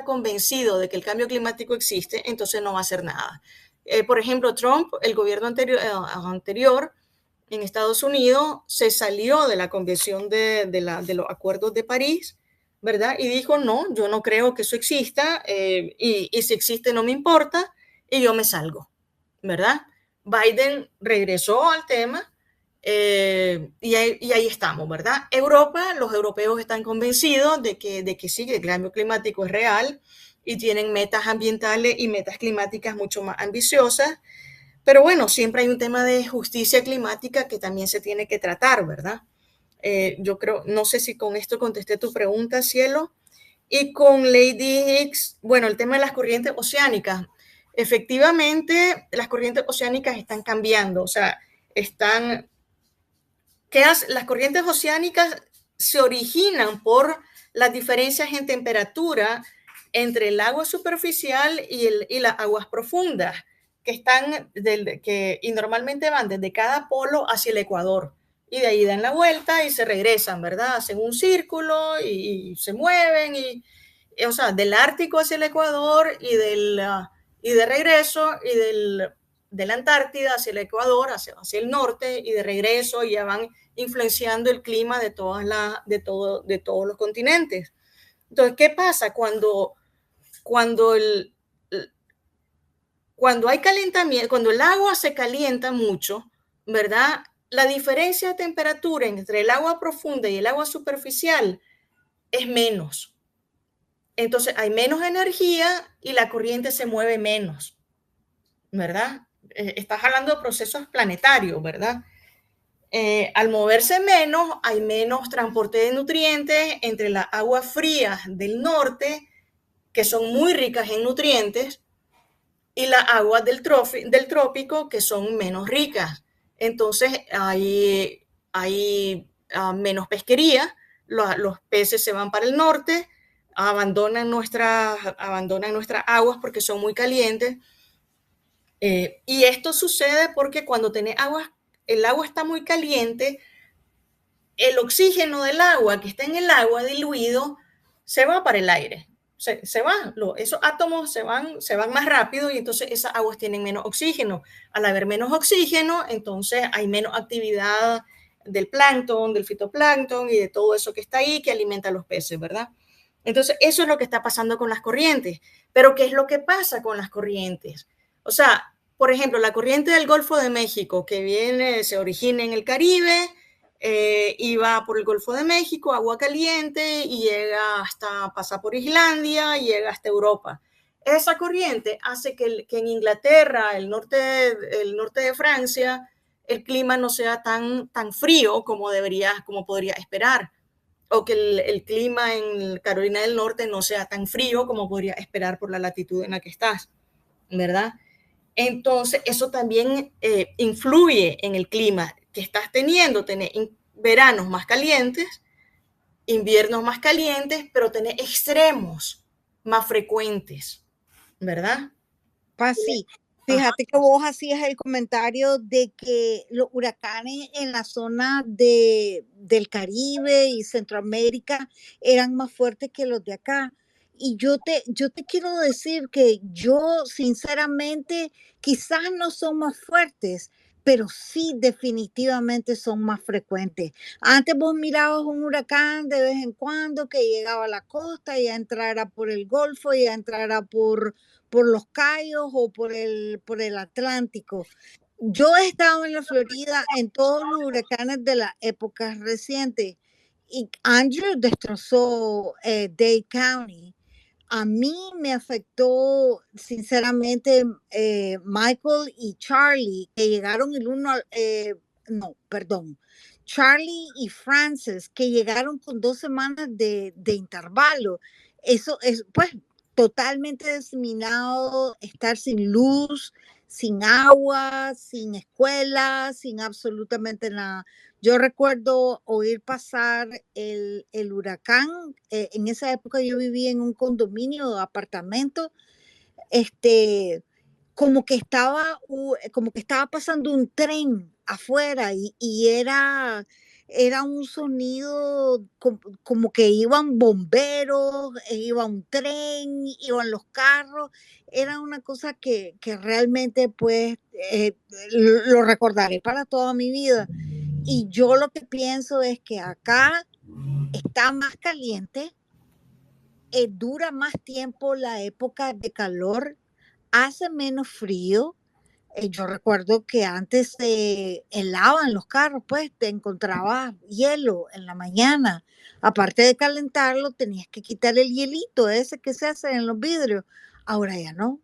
convencido de que el cambio climático existe, entonces no va a hacer nada. Por ejemplo, Trump, el gobierno anterior en Estados Unidos, se salió de la convención de los acuerdos de París, ¿verdad? Y dijo, no, yo no creo que eso exista, y si existe no me importa, y yo me salgo, ¿verdad? Biden regresó al tema, y ahí estamos, ¿verdad? Los europeos están convencidos de que sí, que el cambio climático es real y tienen metas ambientales y metas climáticas mucho más ambiciosas, pero bueno, siempre hay un tema de justicia climática que también se tiene que tratar, ¿verdad? Yo creo, no sé si con esto contesté tu pregunta, Cielo. Y con Lady Hicks, bueno, el tema de las corrientes oceánicas. Efectivamente, las corrientes oceánicas están cambiando, o sea, las corrientes oceánicas se originan por las diferencias en temperatura entre el agua superficial y las aguas profundas, y normalmente van desde cada polo hacia el ecuador, y de ahí dan la vuelta y se regresan, ¿verdad? Hacen un círculo y se mueven, o sea, del Ártico hacia el Ecuador, y de regreso, y de la Antártida hacia el Ecuador, hacia el norte, y de regreso, y ya van influenciando el clima de todos los continentes. Entonces, ¿qué pasa cuando hay calentamiento, cuando el agua se calienta mucho, ¿verdad? La diferencia de temperatura entre el agua profunda y el agua superficial es menos. Entonces hay menos energía y la corriente se mueve menos, ¿verdad? Estás hablando de procesos planetarios, ¿verdad? Al moverse menos, hay menos transporte de nutrientes entre las aguas frías del norte, que son muy ricas en nutrientes, y las aguas del trópico, que son menos ricas. Entonces hay menos pesquería, los peces se van para el norte, abandonan nuestras aguas porque son muy calientes. Y esto sucede porque cuando el agua está muy caliente, el oxígeno del agua que está en el agua diluido se va para el aire. Se van, esos átomos se van más rápido, y entonces esas aguas tienen menos oxígeno. Al haber menos oxígeno, entonces hay menos actividad del plancton, del fitoplancton y de todo eso que está ahí, que alimenta a los peces, ¿verdad? Entonces eso es lo que está pasando con las corrientes. Pero ¿qué es lo que pasa con las corrientes? O sea, por ejemplo, la corriente del Golfo de México, que se origina en el Caribe, y va por el Golfo de México, agua caliente, y pasa por Islandia y llega hasta Europa. Esa corriente hace que en Inglaterra, el norte de Francia, el clima no sea tan frío como podría esperar, o que el clima en Carolina del Norte no sea tan frío como podría esperar por la latitud en la que estás, ¿verdad? Entonces, eso también influye en el clima que estás teniendo. Tenés veranos más calientes, inviernos más calientes, pero tenés extremos más frecuentes, ¿verdad? Sí, fíjate que vos hacías el comentario de que los huracanes en la zona del Caribe y Centroamérica eran más fuertes que los de acá. Y yo te quiero decir que yo, sinceramente, quizás no son más fuertes, pero sí definitivamente son más frecuentes. Antes vos mirabas un huracán de vez en cuando que llegaba a la costa y ya entrara por el Golfo, y ya entrara por los Cayos o por el Atlántico. Yo he estado en la Florida en todos los huracanes de las épocas recientes y Andrew destrozó Dade County. A mí me afectó sinceramente Michael y Charlie, que llegaron el uno, no, perdón, Charlie y Francis, que llegaron con 2 semanas de intervalo. Eso es, pues, totalmente diseminado, estar sin luz, sin agua, sin escuela, sin absolutamente nada. Yo recuerdo oír pasar el huracán. En esa época yo vivía en un condominio de apartamentos, este, como que estaba pasando un tren afuera y era un sonido como que iban bomberos, iba un tren, iban los carros. Era una cosa que realmente pues lo recordaré para toda mi vida. Y yo lo que pienso es que acá está más caliente, dura más tiempo la época de calor, hace menos frío. Yo recuerdo que antes se helaban los carros, pues te encontrabas hielo en la mañana. Aparte de calentarlo, tenías que quitar el hielito ese que se hace en los vidrios. Ahora ya no,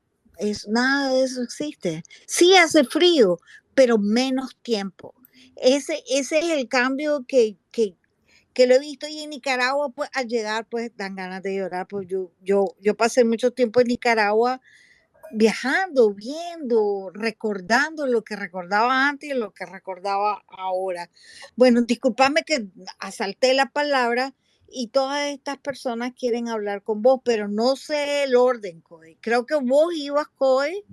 nada de eso existe. Sí hace frío, pero menos tiempo. Ese es el cambio que lo he visto. Y en Nicaragua, pues al llegar, pues dan ganas de llorar. Pues yo pasé mucho tiempo en Nicaragua viajando, viendo, recordando lo que recordaba antes y lo que recordaba ahora. Bueno, discúlpame que asalté la palabra y todas estas personas quieren hablar con vos, pero no sé el orden, Coy. Creo que vos ibas, Coy.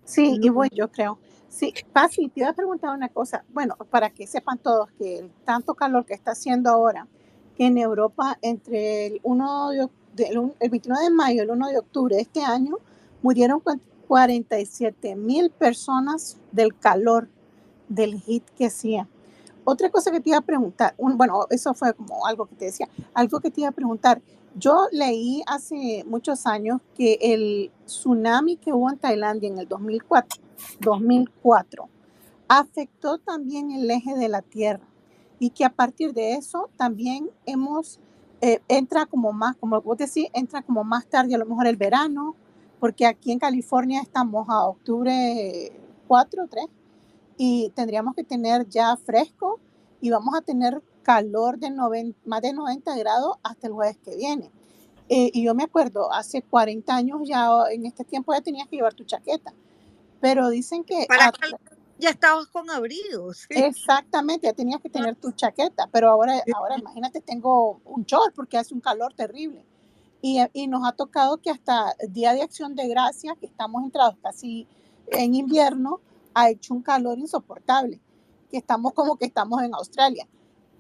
Sí, y voy, yo creo. Sí, Pasi, te iba a preguntar una cosa. Bueno, para que sepan todos que el tanto calor que está haciendo ahora, que en Europa entre el 29 de mayo y el 1 de octubre de este año murieron 47,000 personas del calor, del heat que hacía. Otra cosa que te iba a preguntar, bueno, eso fue como algo que te decía, algo que te iba a preguntar. Yo leí hace muchos años que el tsunami que hubo en Tailandia en el 2004 afectó también el eje de la Tierra y que a partir de eso también entra como más, como vos decís, entra como más tarde a lo mejor el verano, porque aquí en California estamos a octubre 4, 3 y tendríamos que tener ya fresco y vamos a tener calor de más de 90 grados hasta el jueves que viene. Y yo me acuerdo, hace 40 años ya en este tiempo ya tenías que llevar tu chaqueta, pero dicen que... Para ya estabas con abrigo. Sí. Exactamente, ya tenías que tener tu chaqueta, pero ahora imagínate, tengo un short porque hace un calor terrible. Y nos ha tocado que hasta el Día de Acción de Gracias, que estamos entrados casi en invierno, ha hecho un calor insoportable, que estamos como que estamos en Australia.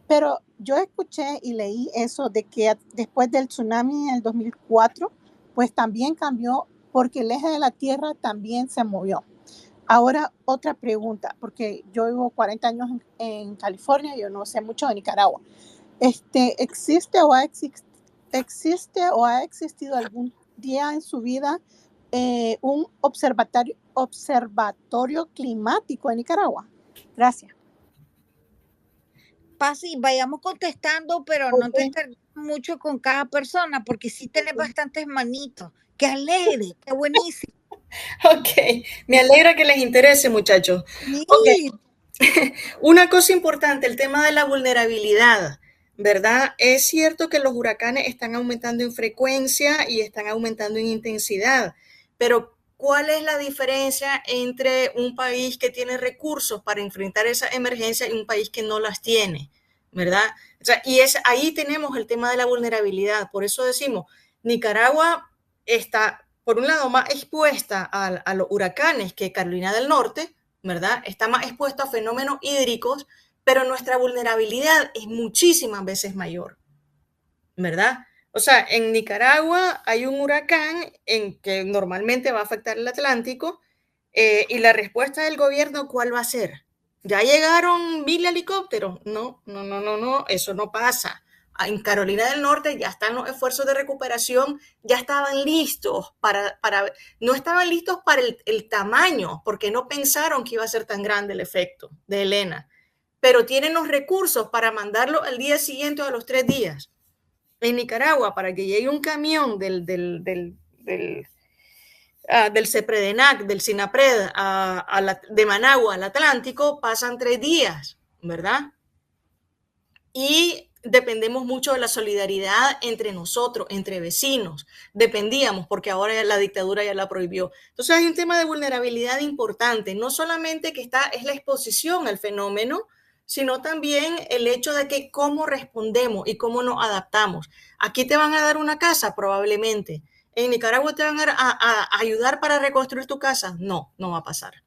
Pero yo escuché y leí eso de que después del tsunami en el 2004, pues también cambió porque el eje de la Tierra también se movió. Ahora, otra pregunta, porque yo vivo 40 años en California, yo no sé mucho de Nicaragua. ¿Existe o ha existido algún día en su vida un observatorio climático en Nicaragua? Gracias. Pasi, vayamos contestando, pero no te tardes mucho con cada persona, porque sí tenés bastantes manitos. ¡Qué alegre! ¡Qué buenísimo! Ok, me alegra que les interese, muchachos. Sí. Okay. Una cosa importante, el tema de la vulnerabilidad, ¿verdad? Es cierto que los huracanes están aumentando en frecuencia y están aumentando en intensidad, pero ¿cuál es la diferencia entre un país que tiene recursos para enfrentar esa emergencia y un país que no las tiene, ¿verdad? O sea, ahí tenemos el tema de la vulnerabilidad. Por eso decimos, Nicaragua está, por un lado, más expuesta a los huracanes que Carolina del Norte, ¿verdad? Está más expuesto a fenómenos hídricos, pero nuestra vulnerabilidad es muchísimas veces mayor, ¿verdad? O sea, en Nicaragua hay un huracán en que normalmente va a afectar el Atlántico, y la respuesta del gobierno, ¿cuál va a ser? ¿Ya llegaron 1000 helicópteros? No, no, no, no, no, eso no pasa. En Carolina del Norte ya están los esfuerzos de recuperación, ya estaban listos no estaban listos para el tamaño, porque no pensaron que iba a ser tan grande el efecto de Elena, pero tienen los recursos para mandarlo al día siguiente o a los 3 días. En Nicaragua, para que llegue un camión del CEPREDENAC, del SINAPRED, de Managua al Atlántico, pasan 3 días, ¿verdad? Y dependemos mucho de la solidaridad entre nosotros, entre vecinos. Dependíamos, porque ahora la dictadura ya la prohibió. Entonces hay un tema de vulnerabilidad importante, no solamente que es la exposición al fenómeno, sino también el hecho de que cómo respondemos y cómo nos adaptamos. Aquí te van a dar una casa, probablemente. ¿En Nicaragua te van a ayudar para reconstruir tu casa? No, no va a pasar.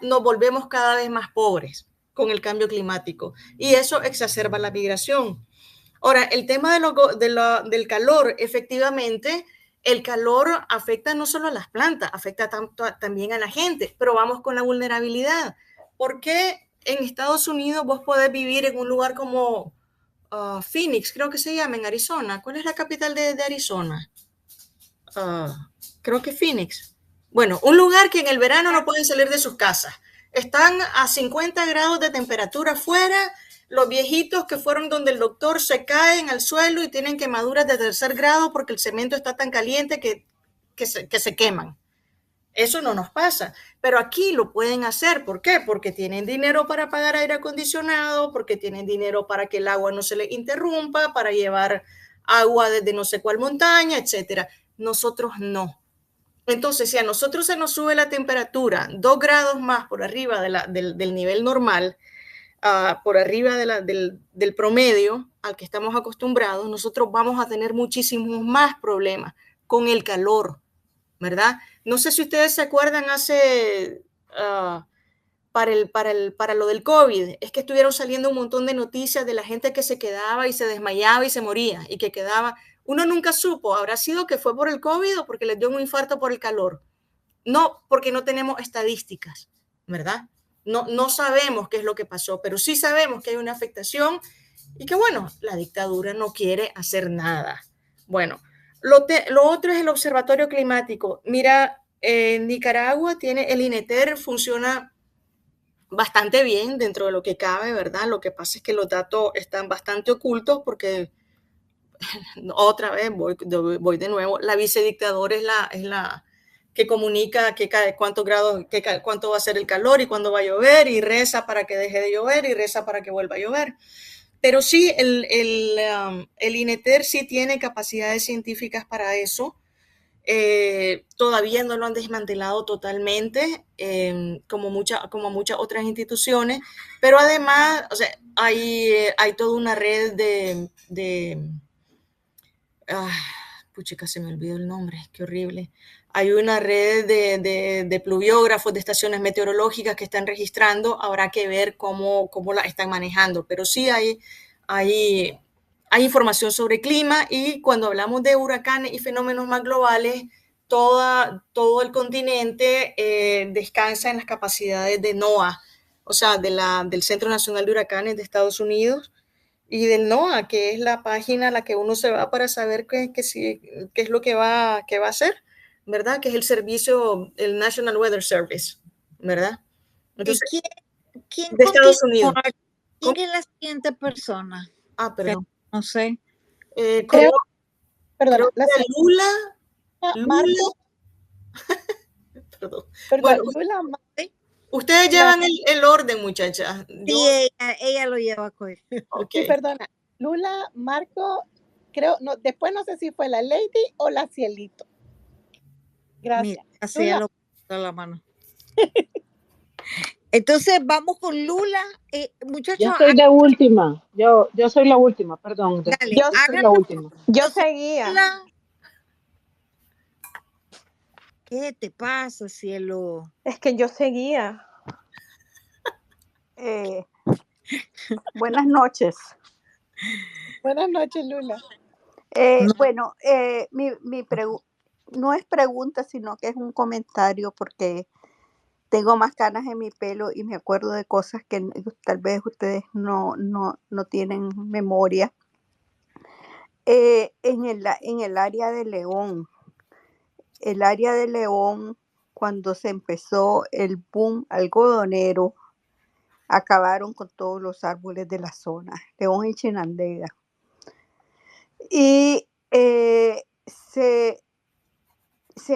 Nos volvemos cada vez más pobres con el cambio climático y eso exacerba la migración. Ahora, el tema del calor, efectivamente, el calor afecta no solo a las plantas, afecta también a la gente, pero vamos con la vulnerabilidad. ¿Por qué en Estados Unidos vos podés vivir en un lugar como Phoenix, creo que se llama, en Arizona? ¿Cuál es la capital de Arizona? Creo que Phoenix. Bueno, un lugar que en el verano no pueden salir de sus casas. Están a 50 grados de temperatura afuera. Los viejitos que fueron donde el doctor se caen al suelo y tienen quemaduras de 3er grado porque el cemento está tan caliente que se queman. Eso no nos pasa, pero aquí lo pueden hacer. ¿Por qué? Porque tienen dinero para pagar aire acondicionado, porque tienen dinero para que el agua no se les interrumpa, para llevar agua desde no sé cuál montaña, etcétera. Nosotros no. Entonces, si a nosotros se nos sube la temperatura 2 grados más por arriba del nivel normal, por arriba del promedio al que estamos acostumbrados, nosotros vamos a tener muchísimos más problemas con el calor, ¿verdad? No sé si ustedes se acuerdan para lo del COVID, es que estuvieron saliendo un montón de noticias de la gente que se quedaba y se desmayaba y se moría y que quedaba. Uno nunca supo, ¿habrá sido que fue por el COVID o porque les dio un infarto por el calor? No, porque no tenemos estadísticas, ¿verdad? No sabemos qué es lo que pasó, pero sí sabemos que hay una afectación y que, bueno, la dictadura no quiere hacer nada. Bueno, lo otro es el observatorio climático. Mira, Nicaragua tiene el INETER, funciona bastante bien dentro de lo que cabe, ¿verdad? Lo que pasa es que los datos están bastante ocultos porque, otra vez, voy de nuevo, la vicedictadora es la que comunica cuánto va a ser el calor y cuándo va a llover y reza para que deje de llover y reza para que vuelva a llover. Pero sí, el INETER sí tiene capacidades científicas para eso. Todavía no lo han desmantelado totalmente, como muchas otras instituciones, pero además, o sea, hay toda una red puchica, se me olvidó el nombre, qué horrible. Hay una red de pluviógrafos, de estaciones meteorológicas que están registrando. Habrá que ver cómo la están manejando, pero sí hay información sobre clima, y cuando hablamos de huracanes y fenómenos más globales, todo el continente descansa en las capacidades de NOAA, o sea, del Centro Nacional de Huracanes de Estados Unidos, y del NOAA, que es la página a la que uno se va para saber qué es lo que va a hacer, ¿verdad? Que es el servicio, el National Weather Service, ¿verdad? Entonces, ¿Quién de Estados Unidos. ¿Quién es la siguiente persona? Perdón. No sé. Creo que Lula. Marco. Perdón. Bueno, Lula, ustedes llevan el orden, muchachas. Sí, ella lo lleva con él. Okay. Sí, perdona. Lula, Marco, después no sé si fue la Lady o la Cielito. Gracias. Mira, así ya lo puso la mano. Entonces vamos con Lula. Muchachos, yo soy de última. Yo soy la última, perdón. Dale, yo soy la última. Yo seguía. ¿Qué te pasa, cielo? Es que yo seguía. Buenas noches. Buenas noches, Lula. No, Bueno, no es pregunta, sino que es un comentario porque tengo más canas en mi pelo y me acuerdo de cosas que tal vez ustedes no tienen memoria. En el área de León, cuando se empezó el boom algodonero, acabaron con todos los árboles de la zona, León y Chinandega. Y se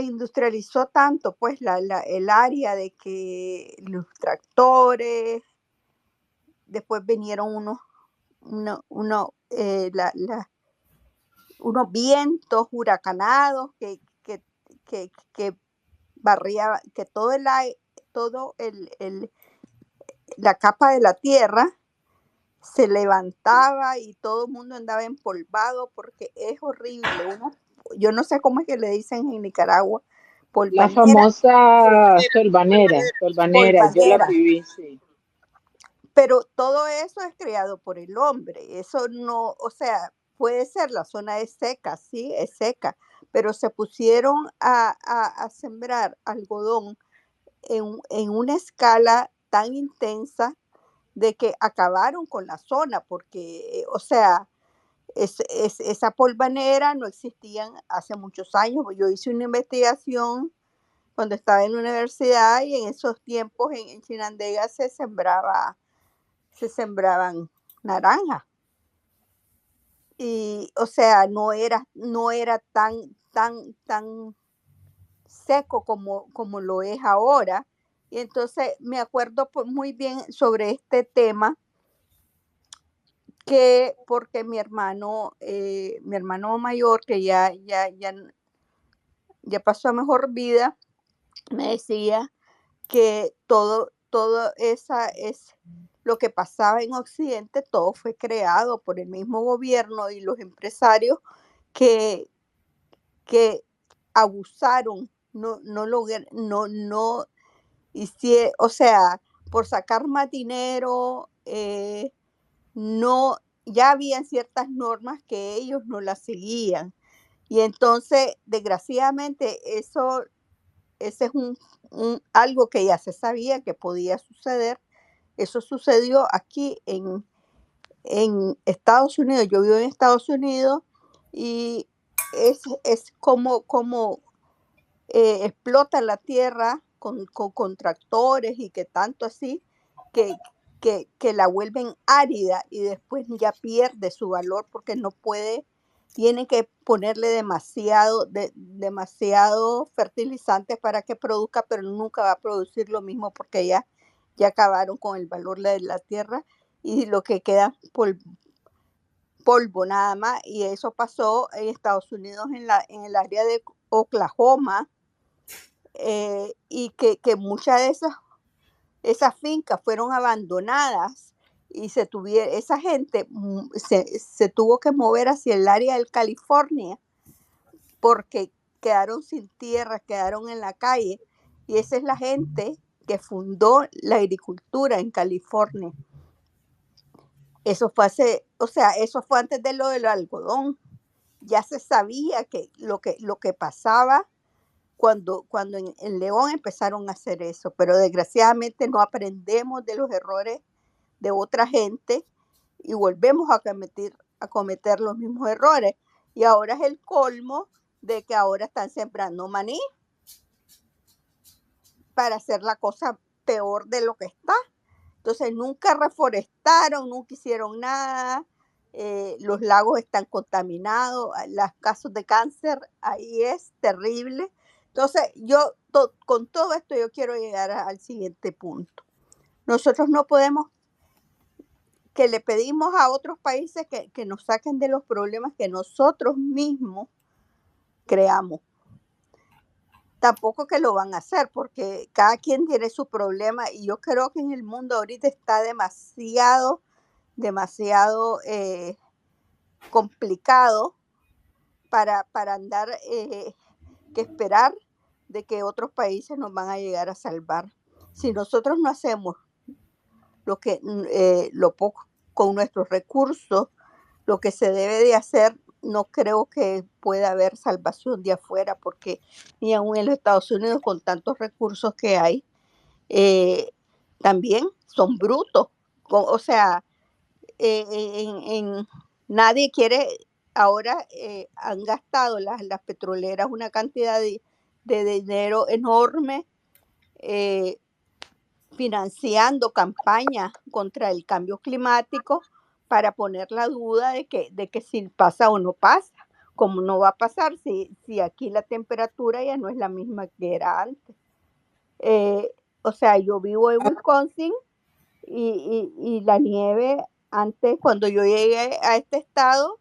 industrializó tanto, pues, el área de que los tractores, después vinieron unos vientos huracanados que barría, que la capa de la tierra se levantaba y todo el mundo andaba empolvado porque es horrible. Yo no sé cómo es que le dicen en Nicaragua, La polvanera, famosa tolvanera, yo la polvanera. viví, sí. Pero todo eso es creado por el hombre. Eso no, o sea, puede ser, la zona es seca, sí, es seca, pero se pusieron a sembrar algodón en una escala tan intensa de que acabaron con la zona, porque, o sea, esa polvanera no existían hace muchos años. Yo hice una investigación cuando estaba en la universidad y en esos tiempos en Chinandega se sembraban naranjas. Y, o sea, no era tan seco como lo es ahora. Y entonces me acuerdo muy bien sobre este tema, que porque mi hermano mayor, que ya pasó a mejor vida, me decía que todo esa es lo que pasaba en Occidente, todo fue creado por el mismo gobierno y los empresarios que, que abusaron, no hicieron, o sea, por sacar más dinero, no, ya habían ciertas normas que ellos no las seguían. Y entonces, desgraciadamente, ese es algo que ya se sabía que podía suceder. Eso sucedió aquí en Estados Unidos. Yo vivo en Estados Unidos y es como explotan la tierra con tractores y que tanto así que, que la vuelven árida y después ya pierde su valor porque no puede, tiene que ponerle demasiado fertilizante para que produzca, pero nunca va a producir lo mismo porque ya acabaron con el valor de la tierra y lo que queda polvo nada más. Y eso pasó en Estados Unidos, en el área de Oklahoma, y que muchas de esas fincas fueron abandonadas y esa gente se tuvo que mover hacia el área de California porque quedaron sin tierra, quedaron en la calle, y esa es la gente que fundó la agricultura en California. Eso fue antes de lo del algodón. Ya se sabía que lo que pasaba cuando en León empezaron a hacer eso, pero desgraciadamente no aprendemos de los errores de otra gente y volvemos a cometer los mismos errores. Y ahora es el colmo de que ahora están sembrando maní para hacer la cosa peor de lo que está. Entonces nunca reforestaron, nunca hicieron nada. Los lagos están contaminados, los casos de cáncer ahí es terrible. Entonces yo con todo esto yo quiero llegar al siguiente punto. Nosotros no podemos, que le pedimos a otros países que nos saquen de los problemas que nosotros mismos creamos. Tampoco que lo van a hacer porque cada quien tiene su problema y yo creo que en el mundo ahorita está demasiado complicado para andar que esperar de que otros países nos van a llegar a salvar. Si nosotros no hacemos lo poco con nuestros recursos, lo que se debe de hacer no creo que pueda haber salvación de afuera, porque ni aún en los Estados Unidos, con tantos recursos que hay, también son brutos. O sea, nadie quiere, ahora han gastado las petroleras una cantidad de dinero enorme eh, financiando campañas contra el cambio climático para poner la duda de que si pasa o no pasa. ¿Cómo no va a pasar si aquí la temperatura ya no es la misma que era antes? O sea, yo vivo en Wisconsin y la nieve antes, cuando yo llegué a este estado,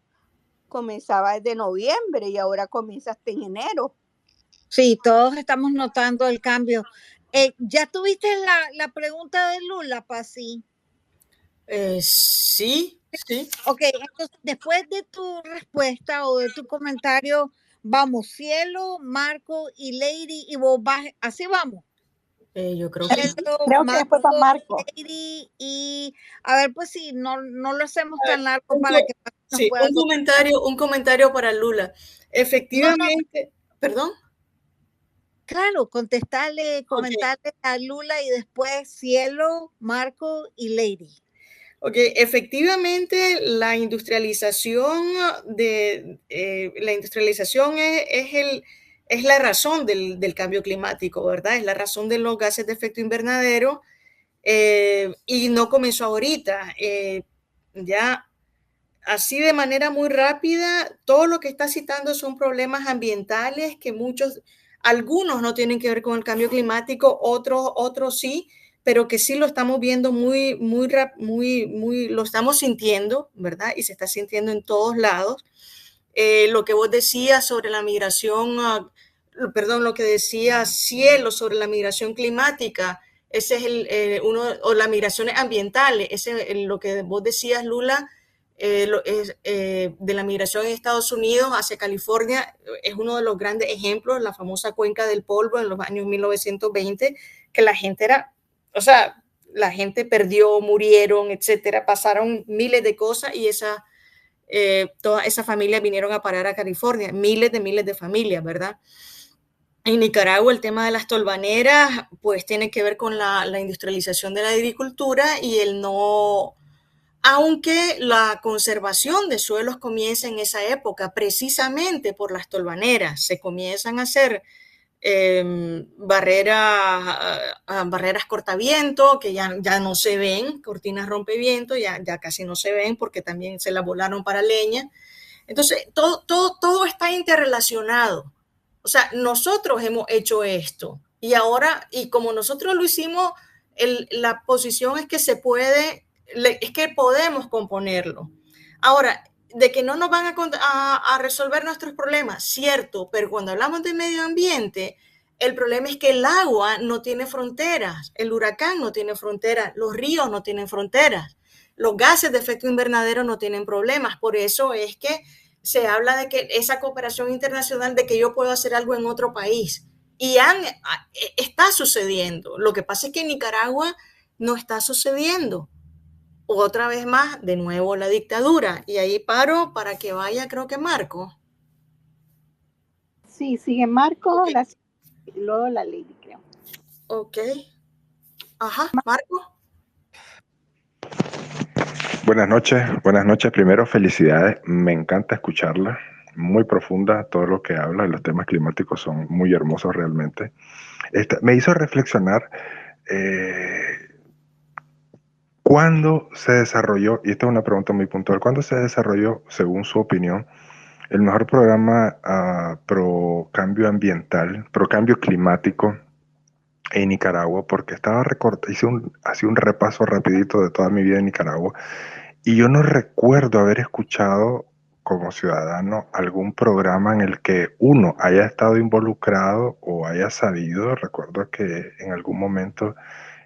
comenzaba desde noviembre y ahora comienza hasta en enero. Sí, todos estamos notando el cambio. ¿Ya tuviste la pregunta de Lula, Pasi? Sí. Ok, entonces después de tu respuesta o de tu comentario, vamos, Cielo, Marco y Lady, y vos vas, así vamos. Yo creo que sí. Cielo, Creo que después va Marco. Lady, y a ver, pues sí, no lo hacemos A ver, tan largo para que nos sí, pueda un comentario para Lula. Efectivamente, perdón. Claro, contestarle, Ok. comentarle a Lula y después Cielo, Marco y Lady. Ok, efectivamente la industrialización es la razón del cambio climático, ¿verdad? Es la razón de los gases de efecto invernadero y no comenzó ahorita. Ya así de manera muy rápida, todo lo que está citando son problemas ambientales que algunos no tienen que ver con el cambio climático, otros sí, pero que sí lo estamos viendo lo estamos sintiendo, ¿verdad? Y se está sintiendo en todos lados. Lo que vos decías sobre la migración, lo que decía Cielo sobre la migración climática, ese es o las migraciones ambientales, lo que vos decías, Lula, de la migración en Estados Unidos hacia California, es uno de los grandes ejemplos, la famosa cuenca del polvo en los años 1920, que la gente perdió, murieron, etcétera, pasaron miles de cosas y todas esas familias vinieron a parar a California, miles de familias, ¿verdad? En Nicaragua el tema de las tolvaneras pues tiene que ver con la industrialización de la agricultura y aunque la conservación de suelos comienza en esa época precisamente por las tolvaneras, se comienzan a hacer barreras cortaviento que ya no se ven, cortinas rompeviento, ya casi no se ven porque también se las volaron para leña. Entonces, todo está interrelacionado. O sea, nosotros hemos hecho esto y ahora, y como nosotros lo hicimos, la posición es que es que podemos componerlo. Ahora, de que no nos van a resolver nuestros problemas, cierto, pero cuando hablamos de medio ambiente, el problema es que el agua no tiene fronteras, el huracán no tiene fronteras, los ríos no tienen fronteras, los gases de efecto invernadero no tienen problemas. Por eso es que se habla de que esa cooperación internacional, de que yo puedo hacer algo en otro país. Y está sucediendo. Lo que pasa es que en Nicaragua no está sucediendo. Otra vez más, de nuevo la dictadura. Y ahí paro para que vaya, creo que Marco. Sí, sigue Marco, okay. Luego la Lady, creo. Ok. Ajá, Marco. Buenas noches. Primero, felicidades. Me encanta escucharla. Muy profunda todo lo que habla. Los temas climáticos son muy hermosos realmente. Me hizo reflexionar cuándo se desarrolló, y esta es una pregunta muy puntual, ¿cuándo se desarrolló, según su opinión, el mejor programa pro cambio ambiental, pro cambio climático en Nicaragua? Porque hice un repaso rapidito de toda mi vida en Nicaragua y yo no recuerdo haber escuchado como ciudadano algún programa en el que uno haya estado involucrado o haya sabido. Recuerdo que en algún momento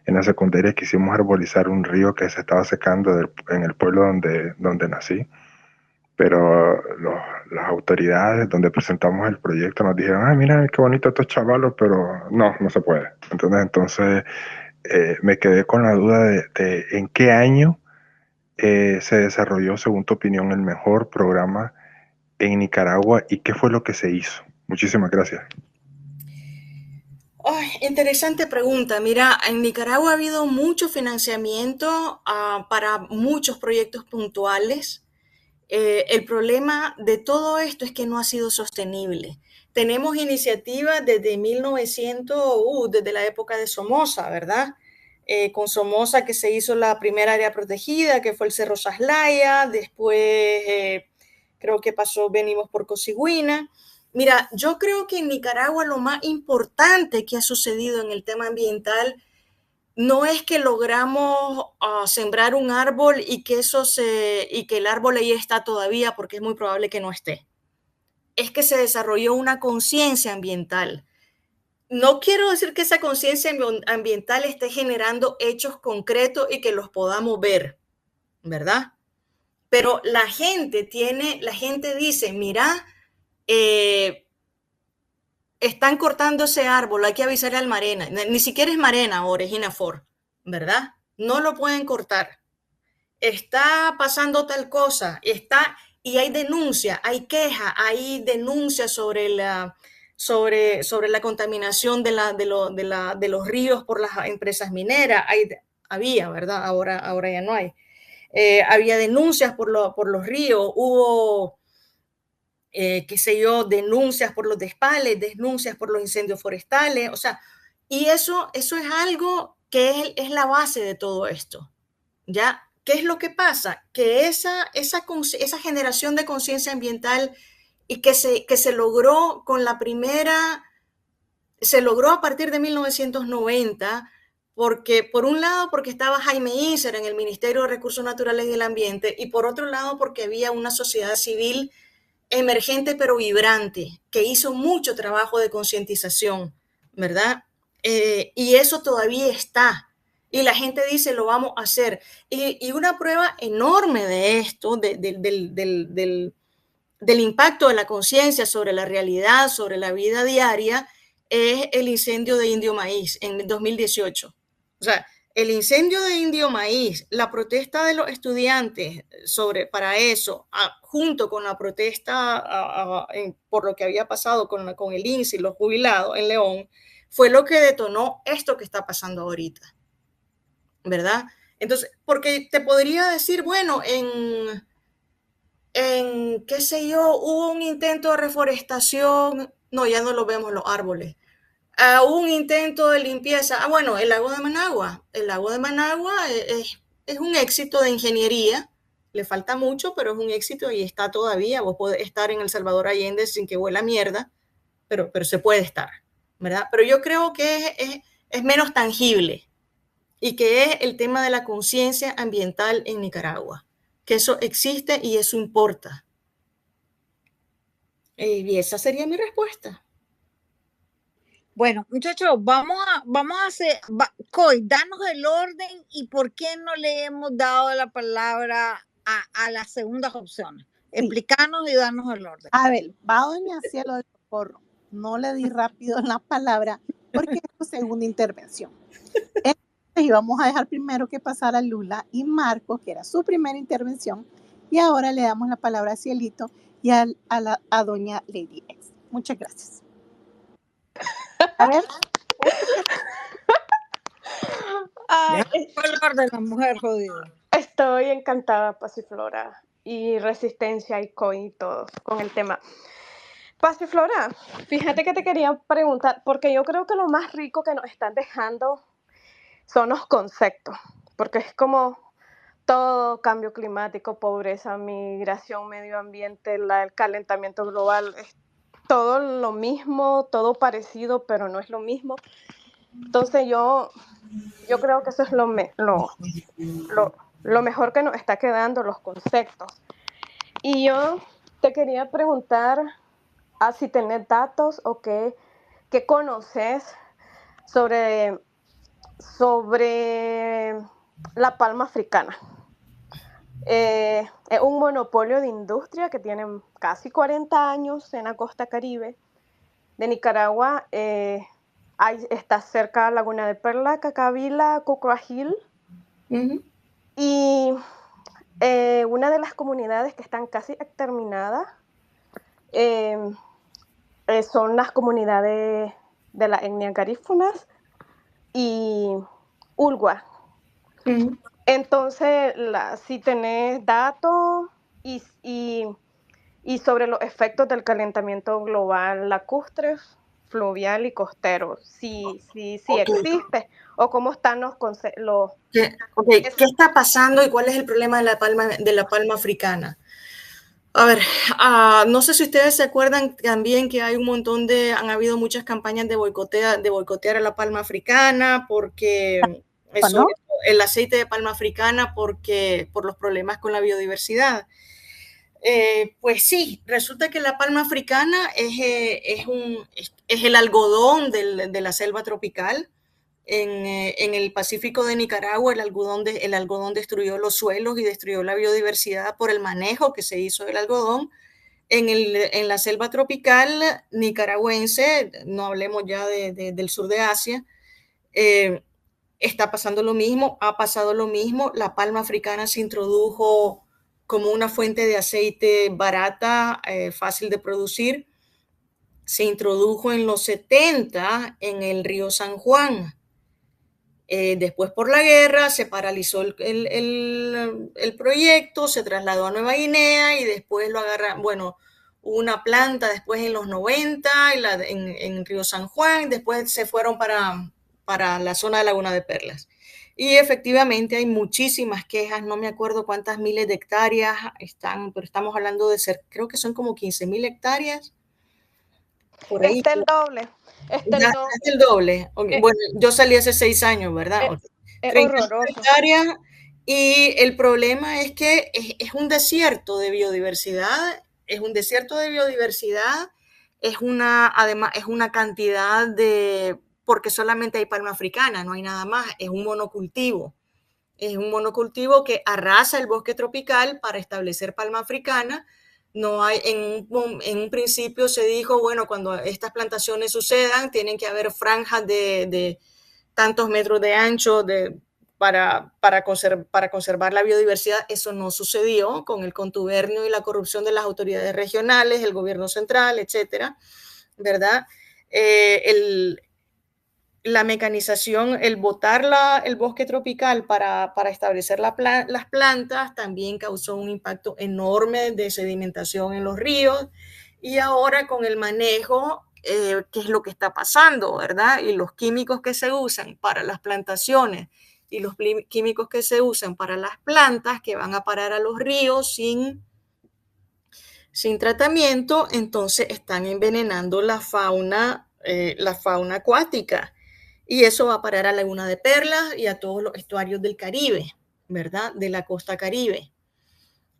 en la secundaria quisimos arbolizar un río que se estaba secando en el pueblo donde nací, pero las autoridades donde presentamos el proyecto nos dijeron, mira qué bonito estos chavalos, pero no se puede. Entonces me quedé con la duda de en qué año se desarrolló, según tu opinión, el mejor programa en Nicaragua y qué fue lo que se hizo? Muchísimas gracias. Ay, interesante pregunta. Mira, en Nicaragua ha habido mucho financiamiento para muchos proyectos puntuales. El problema de todo esto es que no ha sido sostenible. Tenemos iniciativas desde 1900, desde la época de Somoza, ¿verdad? Con Somoza que se hizo la primera área protegida, que fue el Cerro Saslaya, después creo que venimos por Cosigüina. Mira, yo creo que en Nicaragua lo más importante que ha sucedido en el tema ambiental no es que logramos sembrar un árbol y que el árbol ahí está todavía, porque es muy probable que no esté. Es que se desarrolló una conciencia ambiental. No quiero decir que esa conciencia ambiental esté generando hechos concretos y que los podamos ver, ¿verdad? Pero la gente dice, mira, están cortando ese árbol, hay que avisar al Marena. Ni siquiera es Marena o Regina Ford, ¿verdad? No lo pueden cortar. Está pasando tal cosa, y hay denuncia, hay queja, hay denuncia sobre la contaminación de los ríos por las empresas mineras. Había, ¿verdad? Ahora ya no hay. Había denuncias por los ríos, hubo qué sé yo, denuncias por los despales, denuncias por los incendios forestales, o sea, y eso es algo que es la base de todo esto, ¿ya? ¿Qué es lo que pasa? Que esa generación de conciencia ambiental y que se logró se logró a partir de 1990, porque por un lado porque estaba Jaime Isser en el Ministerio de Recursos Naturales y el Ambiente, y por otro lado porque había una sociedad civil emergente pero vibrante, que hizo mucho trabajo de concientización, ¿verdad? Y eso todavía está. Y la gente dice, lo vamos a hacer. Y una prueba enorme de esto, del impacto de la conciencia sobre la realidad, sobre la vida diaria, es el incendio de Indio Maíz en 2018. O sea, el incendio de Indio Maíz, la protesta de los estudiantes para eso, junto con la protesta por lo que había pasado con el INSS y los jubilados en León, fue lo que detonó esto que está pasando ahorita, ¿verdad? Entonces, porque te podría decir, bueno, qué sé yo, hubo un intento de reforestación, no, ya no lo vemos los árboles. Un intento de limpieza. Bueno, el lago de Managua. El lago de Managua es un éxito de ingeniería. Le falta mucho, pero es un éxito y está todavía. Vos podés estar en El Salvador Allende sin que huela mierda, pero se puede estar, ¿verdad? Pero yo creo que es menos tangible y que es el tema de la conciencia ambiental en Nicaragua, que eso existe y eso importa. Y esa sería mi respuesta. Bueno, muchachos, vamos a hacer, Coy, danos el orden y por qué no le hemos dado la palabra a las segundas opciones. Sí. Explícanos y danos el orden. A ver, va doña Cielo del Socorro. No le di rápido la palabra porque es su segunda intervención. Entonces íbamos a dejar primero que pasara Lula y Marcos, que era su primera intervención, y ahora le damos la palabra a Cielito y a doña Lady X. Muchas gracias. A ver. Ay, Hablar de la mujer jodida. estoy encantada, Pasiflora, y Resistencia y COI y todos con el tema. Pasiflora, fíjate que te quería preguntar, porque yo creo que lo más rico que nos están dejando son los conceptos, porque es como todo cambio climático, pobreza, migración, medio ambiente, el calentamiento global, es todo lo mismo, todo parecido, pero no es lo mismo. Entonces yo creo que eso es lo mejor que nos está quedando, los conceptos. Y yo te quería preguntar si tenés datos o qué conoces sobre la palma africana. Es un monopolio de industria que tiene casi 40 años en la costa caribe de Nicaragua. Está cerca Laguna de Perla, Cacavila, Cucragil. Uh-huh. Y una de las comunidades que están casi exterminadas son las comunidades de la etnia garífunas y Ulgua. Entonces, si tenés datos y sobre los efectos del calentamiento global lacustre, fluvial y costero, si existe, o cómo están los ¿Qué está pasando y cuál es el problema de la palma africana? A ver, no sé si ustedes se acuerdan también que hay han habido muchas campañas de boicotear a la palma africana porque ¿no? el aceite de palma africana por los problemas con la biodiversidad. Pues sí, resulta que la palma africana es el algodón de la selva tropical. En el Pacífico de Nicaragua, el algodón destruyó los suelos y destruyó la biodiversidad por el manejo que se hizo del algodón. En la selva tropical nicaragüense, no hablemos ya del sur de Asia, está pasando lo mismo, ha pasado lo mismo. La palma africana se introdujo como una fuente de aceite barata, fácil de producir. Se introdujo en los 70 en el río San Juan. Después, por la guerra, se paralizó el proyecto, se trasladó a Nueva Guinea y después hubo una planta después en los 90 en Río San Juan, después se fueron para la zona de Laguna de Perlas. Y efectivamente hay muchísimas quejas, no me acuerdo cuántas miles de hectáreas están, pero estamos hablando creo que son como 15.000 hectáreas. Por ahí. Está el doble. Es el doble. Okay. Bueno, yo salí hace 6 años, ¿verdad? Es horroroso. Hectáreas, y el problema es que es un desierto de biodiversidad, además es una cantidad porque solamente hay palma africana, no hay nada más, es un monocultivo. Es un monocultivo que arrasa el bosque tropical para establecer palma africana. No hay, en un principio se dijo, bueno, cuando estas plantaciones sucedan, tienen que haber franjas de tantos metros de ancho para conservar la biodiversidad. Eso no sucedió con el contubernio y la corrupción de las autoridades regionales, el gobierno central, etcétera, ¿verdad? La mecanización, el botar el bosque tropical para establecer las plantas también causó un impacto enorme de sedimentación en los ríos, y ahora con el manejo, ¿qué es lo que está pasando, verdad? Y los químicos que se usan para las plantaciones y los químicos que se usan para las plantas que van a parar a los ríos sin tratamiento, entonces están envenenando la fauna acuática. Y eso va a parar a Laguna de Perlas y a todos los estuarios del Caribe, ¿verdad? De la costa Caribe.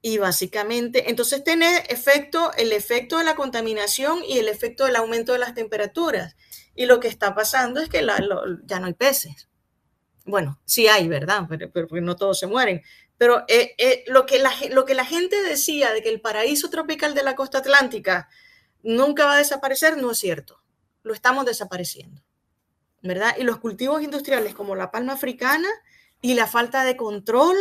Y básicamente, entonces tiene el efecto de la contaminación y el efecto del aumento de las temperaturas. Y lo que está pasando es que ya no hay peces. Bueno, sí hay, ¿verdad? Pero no todos se mueren. Pero lo que la gente decía de que el paraíso tropical de la costa atlántica nunca va a desaparecer, no es cierto. Lo estamos desapareciendo, ¿verdad? Y los cultivos industriales como la palma africana y la falta de control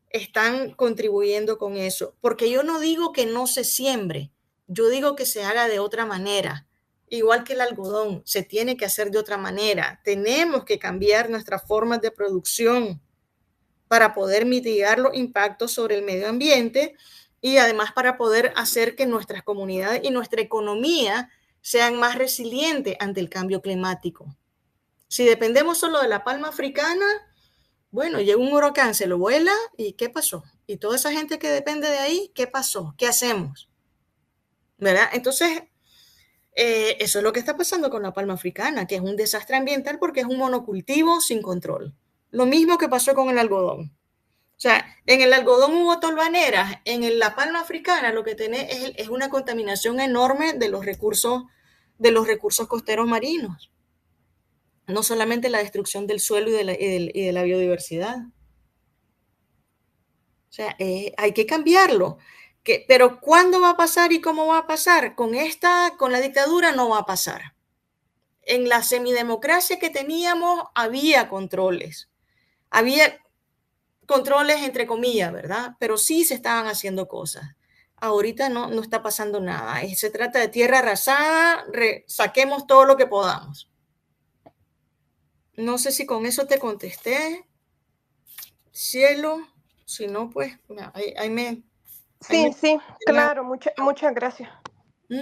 están contribuyendo con eso. Porque yo no digo que no se siembre, yo digo que se haga de otra manera. Igual que el algodón, se tiene que hacer de otra manera. Tenemos que cambiar nuestras formas de producción para poder mitigar los impactos sobre el medio ambiente y además para poder hacer que nuestras comunidades y nuestra economía sean más resilientes ante el cambio climático. Si dependemos solo de la palma africana, bueno, llega un huracán, se lo vuela y ¿qué pasó? Y toda esa gente que depende de ahí, ¿qué pasó? ¿Qué hacemos? ¿Verdad? Entonces, eso es lo que está pasando con la palma africana, que es un desastre ambiental porque es un monocultivo sin control. Lo mismo que pasó con el algodón. O sea, en el algodón hubo tolvaneras, en la palma africana lo que tenés es una contaminación enorme de los recursos costeros marinos. No solamente la destrucción del suelo y de la biodiversidad. O sea, hay que cambiarlo. Pero ¿cuándo va a pasar y cómo va a pasar? Con la dictadura no va a pasar. En la semidemocracia que teníamos había controles. Había controles entre comillas, ¿verdad? Pero sí se estaban haciendo cosas. ahorita no está pasando nada. Se trata de tierra arrasada, saquemos todo lo que podamos. No sé si con eso te contesté, cielo. Si no, pues ahí me... Sí, claro, muchas gracias. Por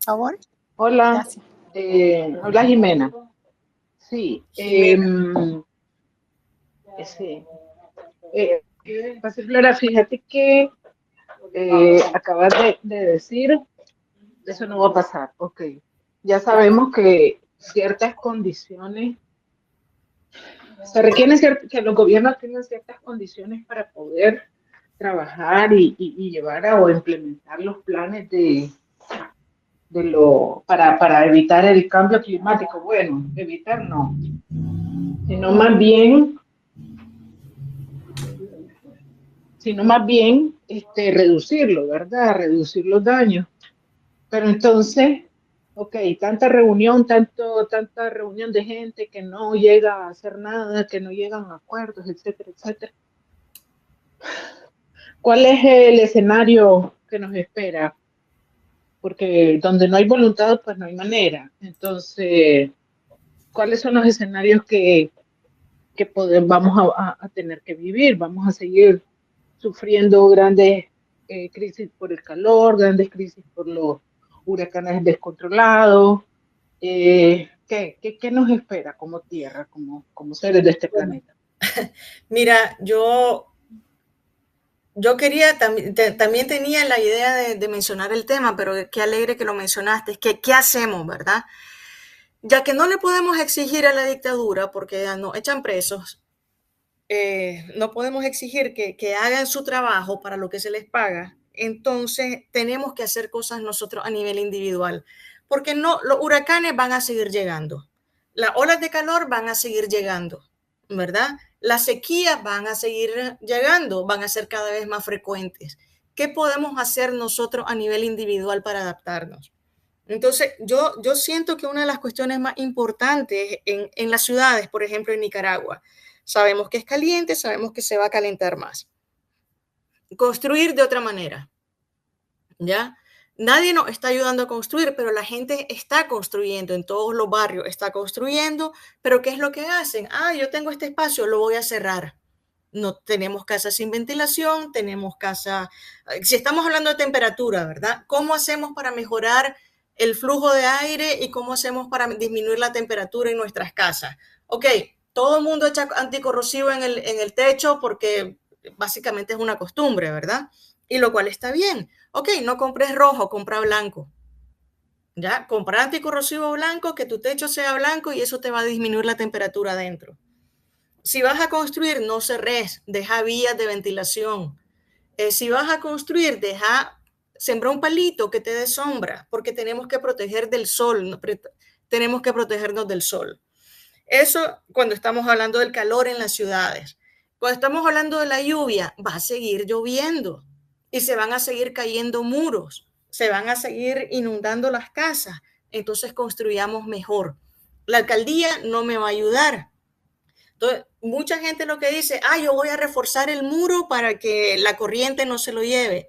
favor. Hola, Gracias. hola Jimena. Sí, Jimena. sí. Flora, fíjate que acabas de decir, eso no va a pasar. Ok, ya sabemos que ciertas condiciones, se requieren que los gobiernos tengan ciertas condiciones para poder trabajar y llevar o implementar los planes para evitar el cambio climático. Bueno, evitar no, sino más bien reducirlo, ¿verdad? Reducir los daños. Pero entonces, ok, tanta reunión de gente que no llega a hacer nada, que no llegan a acuerdos, etcétera, etcétera. ¿Cuál es el escenario que nos espera? Porque donde no hay voluntad, pues no hay manera. Entonces, ¿cuáles son los escenarios que vamos a tener que vivir? Vamos a seguir sufriendo grandes crisis por el calor, grandes crisis por los huracanes descontrolados. ¿Qué nos espera como Tierra, como seres de este planeta? Mira, yo quería, también tenía la idea de mencionar el tema, pero qué alegre que lo mencionaste. Es que, ¿qué hacemos, verdad? Ya que no le podemos exigir a la dictadura, porque nos echan presos, no podemos exigir que hagan su trabajo para lo que se les paga, entonces tenemos que hacer cosas nosotros a nivel individual, porque no, los huracanes van a seguir llegando, las olas de calor van a seguir llegando, ¿verdad? Las sequías van a seguir llegando, van a ser cada vez más frecuentes. ¿Qué podemos hacer nosotros a nivel individual para adaptarnos? Entonces, yo siento que una de las cuestiones más importantes en las ciudades, por ejemplo, en Nicaragua, sabemos que es caliente, sabemos que se va a calentar más. Construir de otra manera, ¿ya? Nadie nos está ayudando a construir, pero la gente está construyendo, en todos los barrios está construyendo, pero ¿qué es lo que hacen? Yo tengo este espacio, lo voy a cerrar. No tenemos casas sin ventilación, tenemos casa, si estamos hablando de temperatura, ¿verdad? ¿Cómo hacemos para mejorar el flujo de aire y cómo hacemos para disminuir la temperatura en nuestras casas? Ok, todo el mundo echa anticorrosivo en el techo porque básicamente es una costumbre, ¿verdad? Y lo cual está bien. Ok, no compres rojo, compra blanco. ¿Ya? Comprar anticorrosivo blanco, que tu techo sea blanco y eso te va a disminuir la temperatura adentro. Si vas a construir, no cerres, deja vías de ventilación. Si vas a construir, sembra un palito que te dé sombra, porque tenemos que proteger del sol, tenemos que protegernos del sol. Eso cuando estamos hablando del calor en las ciudades. Cuando estamos hablando de la lluvia, va a seguir lloviendo y se van a seguir cayendo muros, se van a seguir inundando las casas. Entonces construyamos mejor. La alcaldía no me va a ayudar. Entonces, mucha gente lo que dice, yo voy a reforzar el muro para que la corriente no se lo lleve.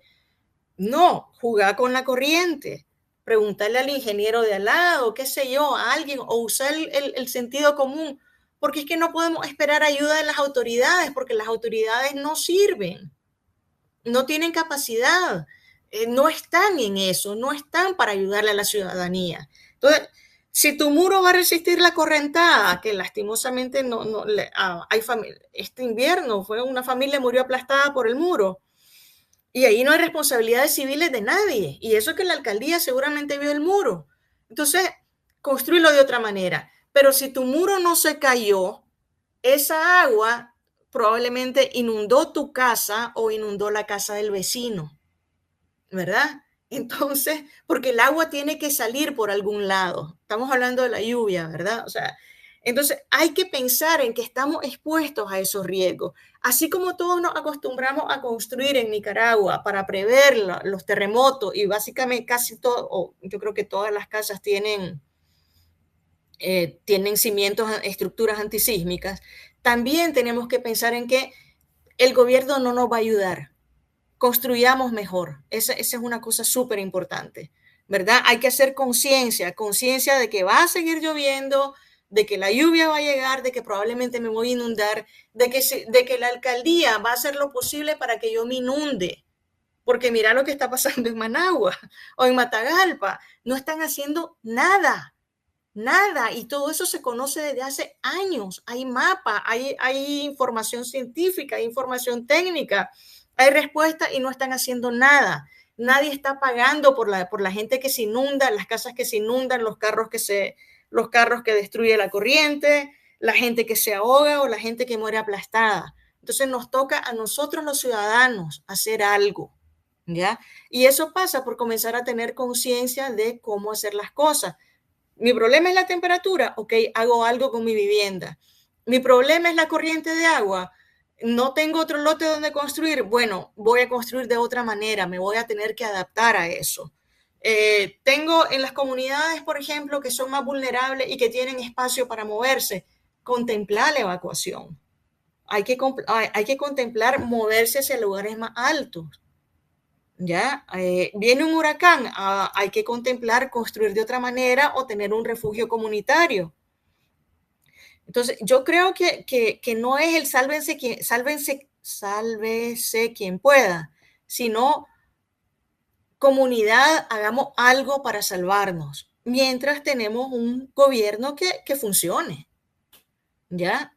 No, jugar con la corriente, preguntarle al ingeniero de al lado, qué sé yo, a alguien, o usar el sentido común, porque es que no podemos esperar ayuda de las autoridades, porque las autoridades no sirven, no tienen capacidad, no están en eso, no están para ayudarle a la ciudadanía. Entonces, si tu muro va a resistir la correntada, que lastimosamente hay este invierno fue una familia murió aplastada por el muro, y ahí no hay responsabilidades civiles de nadie, y eso que la alcaldía seguramente vio el muro. Entonces, construirlo de otra manera. Pero si tu muro no se cayó, esa agua probablemente inundó tu casa o inundó la casa del vecino, ¿verdad? Entonces, porque el agua tiene que salir por algún lado. Estamos hablando de la lluvia, ¿verdad? O sea, entonces hay que pensar en que estamos expuestos a esos riesgos. Así como todos nos acostumbramos a construir en Nicaragua para prever los terremotos y básicamente casi todo, yo creo que todas las casas tienen cimientos, estructuras antisísmicas, también tenemos que pensar en que el gobierno no nos va a ayudar. construyamos mejor. Esa es una cosa súper importante, ¿verdad? Hay que hacer conciencia de que va a seguir lloviendo, de que la lluvia va a llegar, de que probablemente me voy a inundar, de que la alcaldía va a hacer lo posible para que yo me inunde. Porque mira lo que está pasando en Managua o en Matagalpa. No están haciendo nada. Nada, y todo eso se conoce desde hace años. Hay mapa, hay información científica, hay información técnica, hay respuesta y no están haciendo nada. Nadie está pagando por la gente que se inunda, las casas que se inundan, los carros que destruye la corriente, la gente que se ahoga o la gente que muere aplastada. Entonces nos toca a nosotros los ciudadanos hacer algo, ¿ya? Y eso pasa por comenzar a tener conciencia de cómo hacer las cosas. Mi problema es la temperatura, ok, hago algo con mi vivienda. Mi problema es la corriente de agua, no tengo otro lote donde construir, bueno, voy a construir de otra manera, me voy a tener que adaptar a eso. Tengo en las comunidades, por ejemplo, que son más vulnerables y que tienen espacio para moverse, contemplar la evacuación. Hay que contemplar moverse hacia lugares más altos. ¿Ya? Viene un huracán, hay que contemplar construir de otra manera o tener un refugio comunitario. Entonces, yo creo que no es el sálvese quien pueda, sino comunidad, hagamos algo para salvarnos, mientras tenemos un gobierno que funcione. ¿Ya?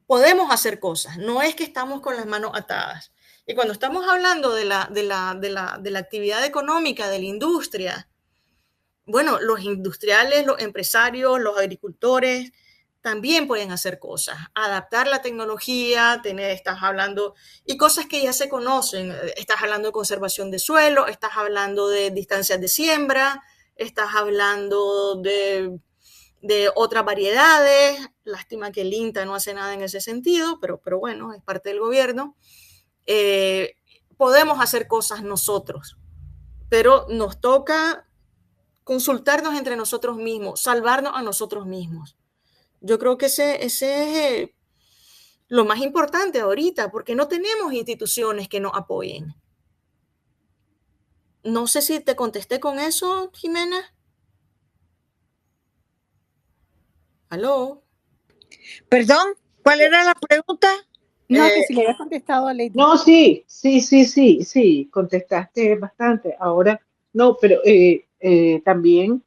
Podemos hacer cosas, no es que estamos con las manos atadas. Y cuando estamos hablando de la actividad económica, de la industria, bueno, los industriales, los empresarios, los agricultores también pueden hacer cosas, adaptar la tecnología, estás hablando, y cosas que ya se conocen, estás hablando de conservación de suelo, estás hablando de distancias de siembra, estás hablando de otras variedades. Lástima que el INTA no hace nada en ese sentido, pero bueno, es parte del gobierno. Podemos hacer cosas nosotros, pero nos toca consultarnos entre nosotros mismos, salvarnos a nosotros mismos. Yo creo que ese es lo más importante ahorita, porque no tenemos instituciones que nos apoyen. No sé si te contesté con eso, Jimena. ¿Aló? Perdón, ¿cuál era la pregunta? No, que si le había contestado a Lady. No, sí, contestaste bastante. Ahora, no, pero también,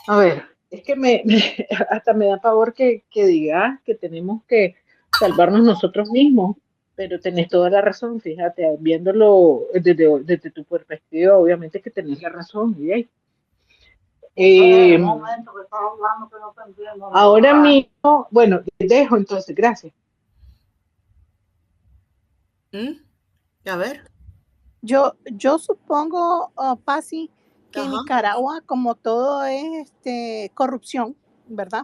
a ver, es que hasta me da pavor que digas que tenemos que salvarnos nosotros mismos, pero tenés toda la razón, fíjate, viéndolo desde tu perspectiva, obviamente que tenés la razón, ¿sí? Ahora mismo, bueno, dejo entonces, gracias. A ver. Yo supongo, Pasi, que en Nicaragua, como todo es corrupción, ¿verdad?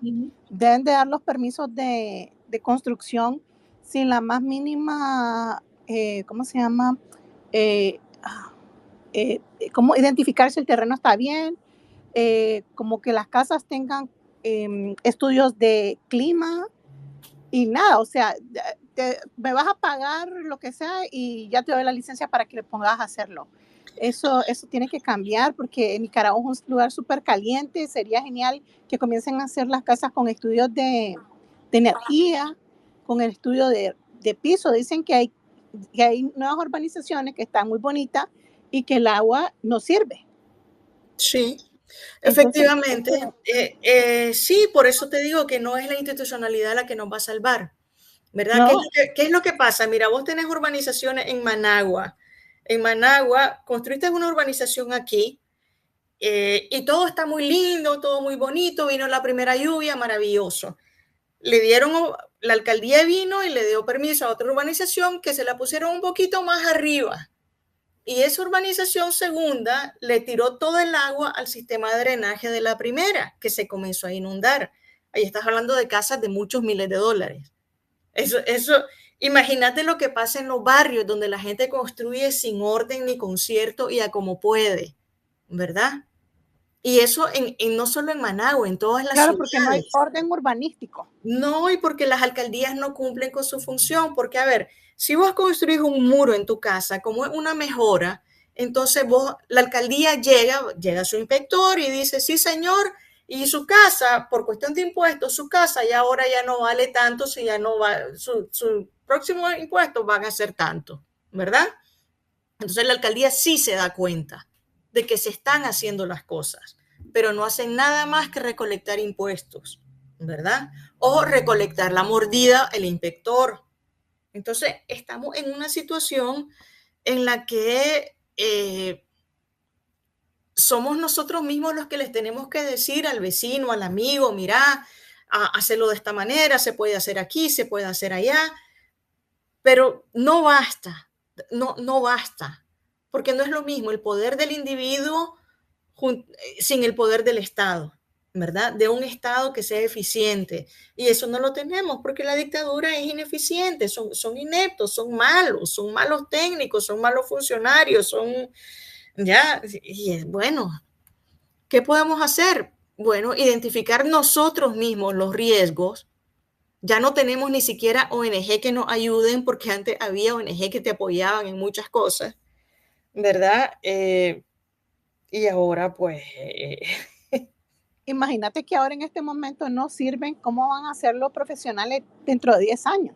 Deben de dar los permisos de construcción sin la más mínima, ¿cómo se llama? Cómo identificar si el terreno está bien, como que las casas tengan estudios de clima y nada, o sea, me vas a pagar lo que sea y ya te doy la licencia para que le pongas a hacerlo. Eso tiene que cambiar porque Nicaragua es un lugar súper caliente. Sería genial que comiencen a hacer las casas con estudios de energía, con el estudio de piso. Dicen que hay nuevas urbanizaciones que están muy bonitas y que el agua no sirve. Sí, efectivamente. Sí, por eso te digo que no es la institucionalidad la que nos va a salvar, ¿verdad? No. ¿Qué es lo que pasa? Mira, vos tenés urbanizaciones en Managua. En Managua construiste una urbanización aquí y todo está muy lindo, todo muy bonito. Vino la primera lluvia, maravilloso. La alcaldía vino y le dio permiso a otra urbanización que se la pusieron un poquito más arriba. Y esa urbanización segunda le tiró todo el agua al sistema de drenaje de la primera, que se comenzó a inundar. Ahí estás hablando de casas de muchos miles de dólares. Imagínate lo que pasa en los barrios donde la gente construye sin orden ni concierto y a como puede, ¿verdad? Y eso no solo en Managua, en todas las Claro, porque no hay ciudades. orden urbanístico. No, y porque las alcaldías no cumplen con su función, porque a ver, si vos construís un muro en tu casa como una mejora, entonces la alcaldía llega su inspector y dice, sí señor, y su casa, por cuestión de impuestos, su casa ya ahora ya no vale tanto, si ya no va, su próximo impuesto van a ser tanto, ¿verdad? Entonces la alcaldía sí se da cuenta de que se están haciendo las cosas, pero no hacen nada más que recolectar impuestos, ¿verdad? O recolectar la mordida el inspector. Entonces estamos en una situación en la que somos nosotros mismos los que les tenemos que decir al vecino, al amigo, mira, hacerlo de esta manera, se puede hacer aquí, se puede hacer allá, pero no basta, no basta, porque no es lo mismo el poder del individuo sin el poder del Estado, ¿verdad? De un Estado que sea eficiente. Y eso no lo tenemos porque la dictadura es ineficiente, son ineptos, son malos técnicos, son malos funcionarios, y bueno, ¿qué podemos hacer? Bueno, identificar nosotros mismos los riesgos. Ya no tenemos ni siquiera ONG que nos ayuden, porque antes había ONG que te apoyaban en muchas cosas, ¿verdad? Y ahora, pues... Imagínate que ahora en este momento no sirven, ¿cómo van a ser los profesionales dentro de 10 años?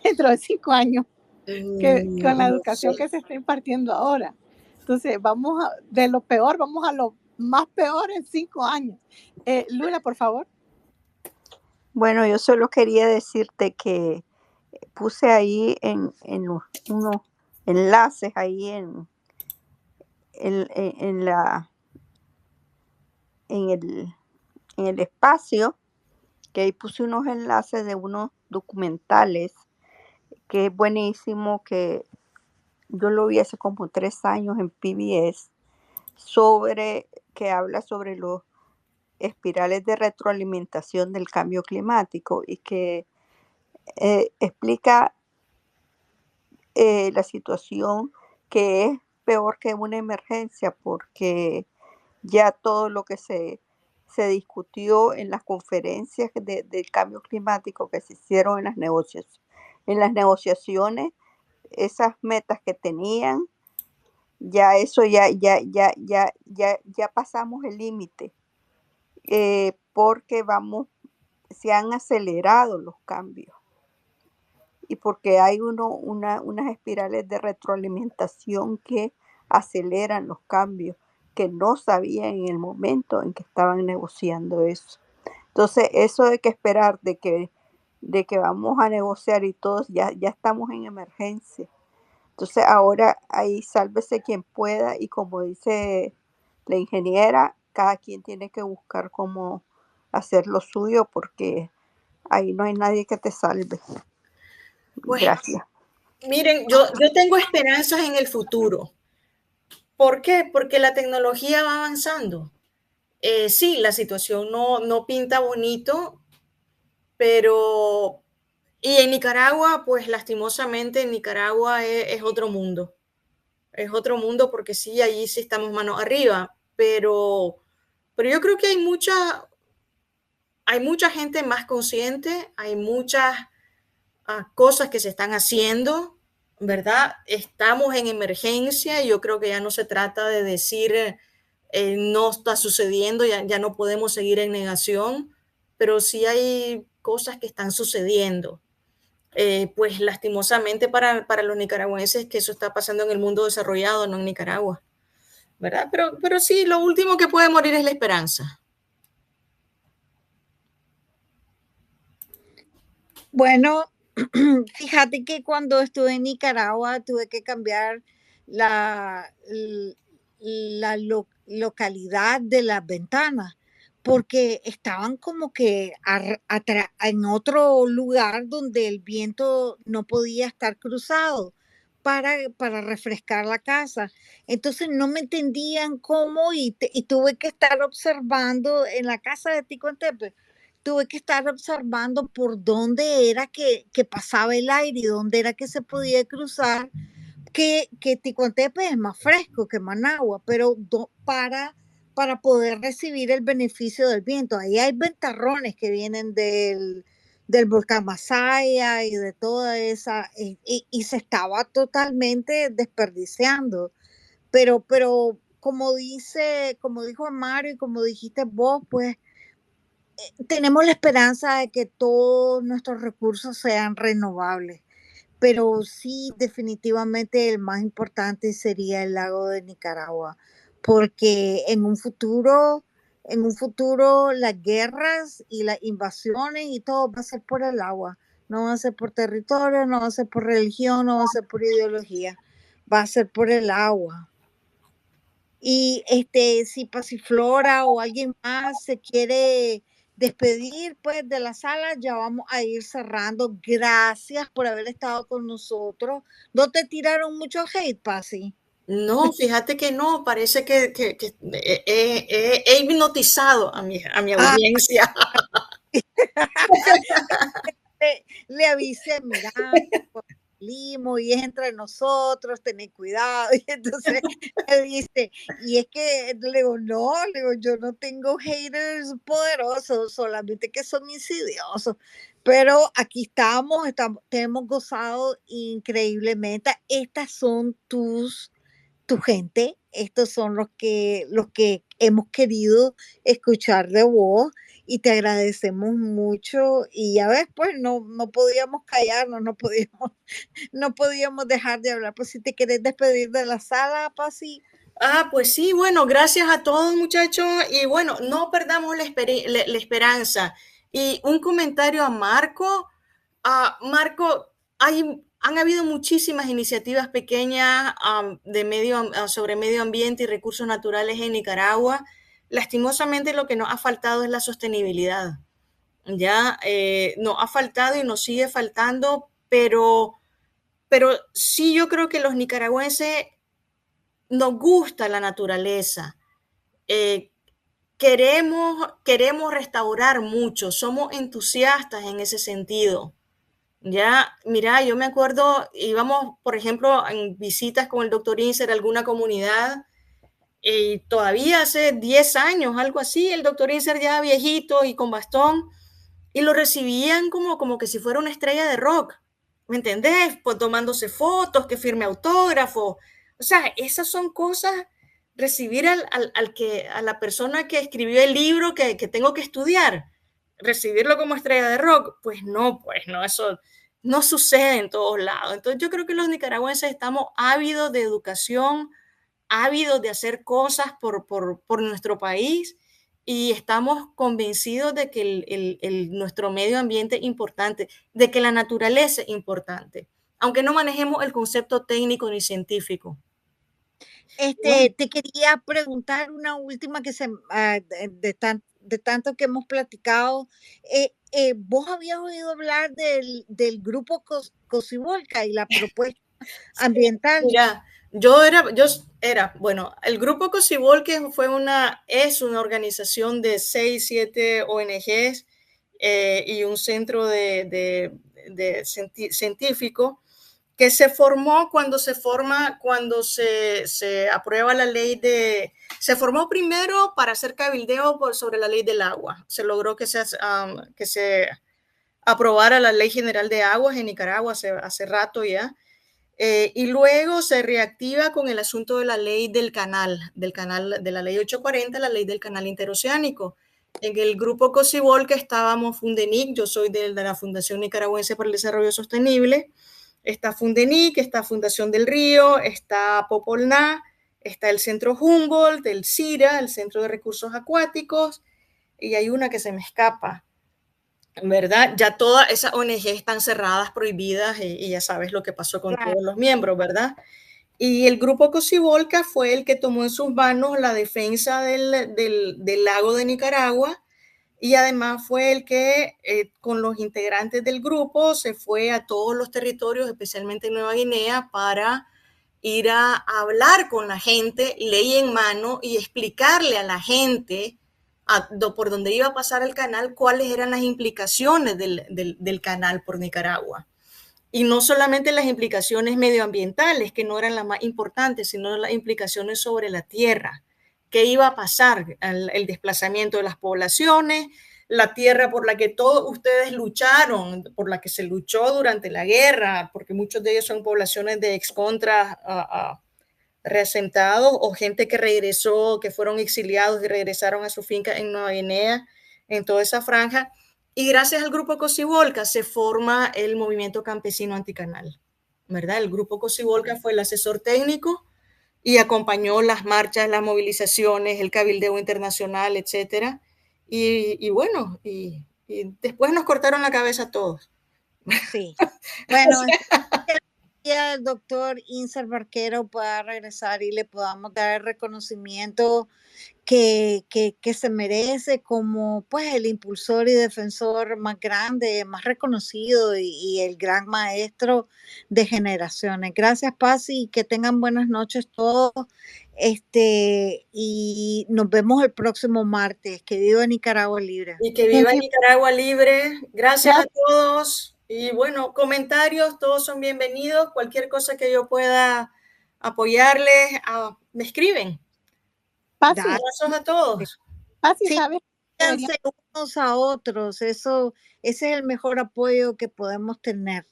Dentro de 5 años, con la educación que se está impartiendo ahora. Entonces, de lo peor, vamos a lo más peor en 5 años. Luna, por favor. Bueno, yo solo quería decirte que puse ahí en unos enlaces ahí en el espacio, que ahí puse unos enlaces de unos documentales que es buenísimo, que yo lo vi hace como 3 años en PBS, que habla sobre los espirales de retroalimentación del cambio climático y que explica la situación, que es peor que una emergencia, porque ya todo lo que se discutió en las conferencias del cambio climático que se hicieron en las negociaciones, esas metas que tenían, ya eso ya pasamos el límite, porque se han acelerado los cambios y porque hay unas espirales de retroalimentación que aceleran los cambios que no sabían en el momento en que estaban negociando eso. Entonces, eso de que esperar de que vamos a negociar y todos ya estamos en emergencia. Entonces, ahora ahí sálvese quien pueda, y como dice la ingeniera, cada quien tiene que buscar cómo hacer lo suyo, porque ahí no hay nadie que te salve. Pues, gracias. Miren, yo tengo esperanzas en el futuro. ¿Por qué? Porque la tecnología va avanzando. Sí, la situación no pinta bonito, pero... Y en Nicaragua, pues lastimosamente en Nicaragua es otro mundo. Es otro mundo porque sí, allí sí estamos manos arriba, pero yo creo que hay mucha gente más consciente, hay muchas cosas que se están haciendo, ¿verdad? Estamos en emergencia y yo creo que ya no se trata de decir no está sucediendo, ya no podemos seguir en negación, pero sí hay cosas que están sucediendo. Pues lastimosamente para los nicaragüenses que eso está pasando en el mundo desarrollado, no en Nicaragua, ¿verdad? Pero sí, lo último que puede morir es la esperanza. Bueno, fíjate que cuando estuve en Nicaragua tuve que cambiar la localidad de las ventanas, porque estaban como que en otro lugar donde el viento no podía estar cruzado para refrescar la casa. Entonces no me entendían cómo, y tuve que estar observando en la casa de Ticuantepe. Tuve que estar observando por dónde era que pasaba el aire y dónde era que se podía cruzar, que Ticuantepe es más fresco que Managua, pero para para poder recibir el beneficio del viento. Ahí hay ventarrones que vienen del volcán Masaya y de toda esa, y se estaba totalmente desperdiciando. Pero como dijo Mario y como dijiste vos, pues tenemos la esperanza de que todos nuestros recursos sean renovables. Pero sí, definitivamente el más importante sería el lago de Nicaragua, porque en un futuro las guerras y las invasiones y todo va a ser por el agua, no va a ser por territorio, no va a ser por religión, no va a ser por ideología, va a ser por el agua. Y si Pasiflora o alguien más se quiere despedir pues de la sala, ya vamos a ir cerrando. Gracias por haber estado con nosotros. ¿No te tiraron mucho hate, Pasi? No, fíjate que no, parece que he hipnotizado a mi audiencia. Le avisé, mira, Limo, y es entre nosotros, tened cuidado. Y entonces me dice, y es que le digo, no, le digo, yo no tengo haters poderosos, solamente que son insidiosos. Pero aquí estamos, te hemos gozado increíblemente. Estas son tu gente, estos son los que hemos querido escuchar de vos y te agradecemos mucho. Y ya ves, pues no podíamos callarnos, no podíamos dejar de hablar. Pues si te querés despedir de la sala, Pasi. Pues sí, bueno, gracias a todos, muchachos. Y bueno, no perdamos la esperanza. Y un comentario a Marco. Marco, han habido muchísimas iniciativas pequeñas sobre medio ambiente y recursos naturales en Nicaragua. Lastimosamente, lo que nos ha faltado es la sostenibilidad. Ya nos ha faltado y nos sigue faltando, pero sí, yo creo que los nicaragüenses nos gusta la naturaleza. Queremos restaurar mucho, somos entusiastas en ese sentido. Ya, mira, yo me acuerdo, íbamos, por ejemplo, en visitas con el doctor Inser a alguna comunidad, y todavía hace 10 años, algo así, el doctor Inser ya viejito y con bastón, y lo recibían como que si fuera una estrella de rock, ¿me entendés? Pues tomándose fotos, que firme autógrafo. O sea, esas son cosas, recibir a la persona que escribió el libro que tengo que estudiar, recibirlo como estrella de rock, pues no, eso no sucede en todos lados. Entonces yo creo que los nicaragüenses estamos ávidos de educación, ávidos de hacer cosas por nuestro país, y estamos convencidos de que nuestro medio ambiente es importante, de que la naturaleza es importante, aunque no manejemos el concepto técnico ni científico. Te quería preguntar una última de tanto que hemos platicado. ¿Vos habías oído hablar del grupo Cocibolca y la propuesta ambiental? Mira, bueno, el grupo Cocibolca es una organización de 6, 7 ONGs y un centro científico que se formó cuando se aprueba la ley se formó primero para hacer cabildeo sobre la ley del agua. Se logró que se aprobara la Ley General de Aguas en Nicaragua hace rato ya. Y luego se reactiva con el asunto de la ley del canal, de la ley 840, la ley del canal interoceánico. En el grupo Cocibolca estábamos Fundenic, yo soy de la Fundación Nicaragüense para el Desarrollo Sostenible, está Fundenic, está Fundación del Río, está Popolná, está el Centro Humboldt, el CIRA, el Centro de Recursos Acuáticos, y hay una que se me escapa, ¿verdad? Ya todas esas ONG están cerradas, prohibidas, y ya sabes lo que pasó con todos los miembros, ¿verdad? Y el grupo Cocibolca fue el que tomó en sus manos la defensa del lago de Nicaragua, y además fue el que con los integrantes del grupo se fue a todos los territorios, especialmente en Nueva Guinea, para ir a hablar con la gente, ley en mano, y explicarle a la gente por donde iba a pasar el canal cuáles eran las implicaciones del canal por Nicaragua. Y no solamente las implicaciones medioambientales, que no eran las más importantes, sino las implicaciones sobre la tierra, qué iba a pasar, el desplazamiento de las poblaciones, la tierra por la que todos ustedes lucharon, por la que se luchó durante la guerra, porque muchos de ellos son poblaciones de excontras reasentados o gente que regresó, que fueron exiliados y regresaron a su finca en Nueva Guinea, en toda esa franja. Y gracias al Grupo Cocibolca se forma el Movimiento Campesino Anticanal, ¿verdad? El Grupo Cocibolca fue el asesor técnico y acompañó las marchas, las movilizaciones, el cabildeo internacional, etcétera. Y bueno, y después nos cortaron la cabeza a todos. Sí. Bueno, el doctor Insar Barquero pueda regresar y le podamos dar el reconocimiento que se merece como pues el impulsor y defensor más grande, más reconocido y el gran maestro de generaciones. Gracias, Paz, y que tengan buenas noches todos. Y nos vemos el próximo martes. Que viva Nicaragua Libre. Y que viva Nicaragua Libre. Gracias a todos. Y bueno, comentarios, todos son bienvenidos. Cualquier cosa que yo pueda apoyarles, me escriben. Abrazos a todos. Sí, fíjense unos a otros. Ese es el mejor apoyo que podemos tener.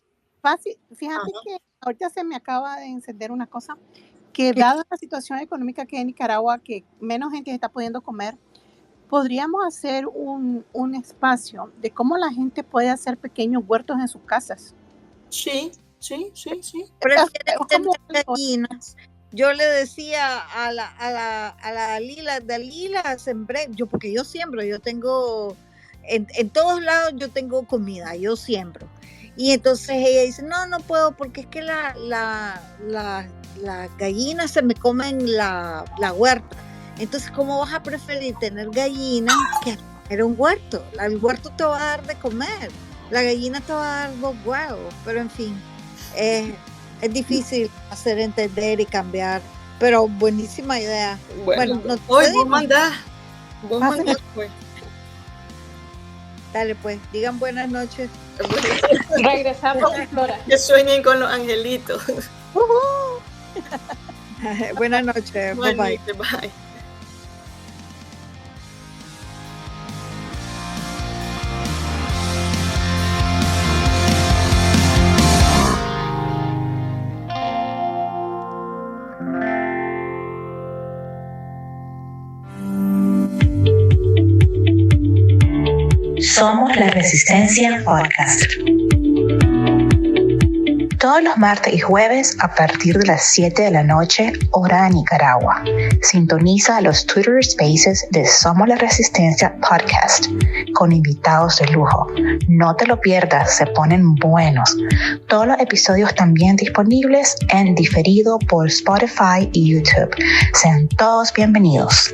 Fíjate que ahorita se me acaba de encender una cosa, que dada la situación económica que hay en Nicaragua, que menos gente está pudiendo comer, podríamos hacer un espacio de cómo la gente puede hacer pequeños huertos en sus casas. Sí. Prefieren tener gallinas. Yo le decía a la Dalila, sembré, porque yo siembro, yo tengo, en todos lados yo tengo comida, yo siembro. Y entonces ella dice, no puedo porque es que las gallinas se me comen la huerta. Entonces, ¿cómo vas a preferir tener gallinas que tener un huerto? El huerto te va a dar de comer, la gallina te va a dar 2 huevos, pero en fin, es difícil hacer entender y cambiar, pero buenísima idea. Bueno, hoy vos mandás pues. Dale pues, digan buenas noches. Regresamos a Flora. Que sueñen con los angelitos. Buenas noches. Bye. Somos la Resistencia Podcast. Todos los martes y jueves a partir de las 7 de la noche, hora de Nicaragua. Sintoniza los Twitter Spaces de Somos la Resistencia Podcast con invitados de lujo. No te lo pierdas, se ponen buenos. Todos los episodios también disponibles en diferido por Spotify y YouTube. Sean todos bienvenidos.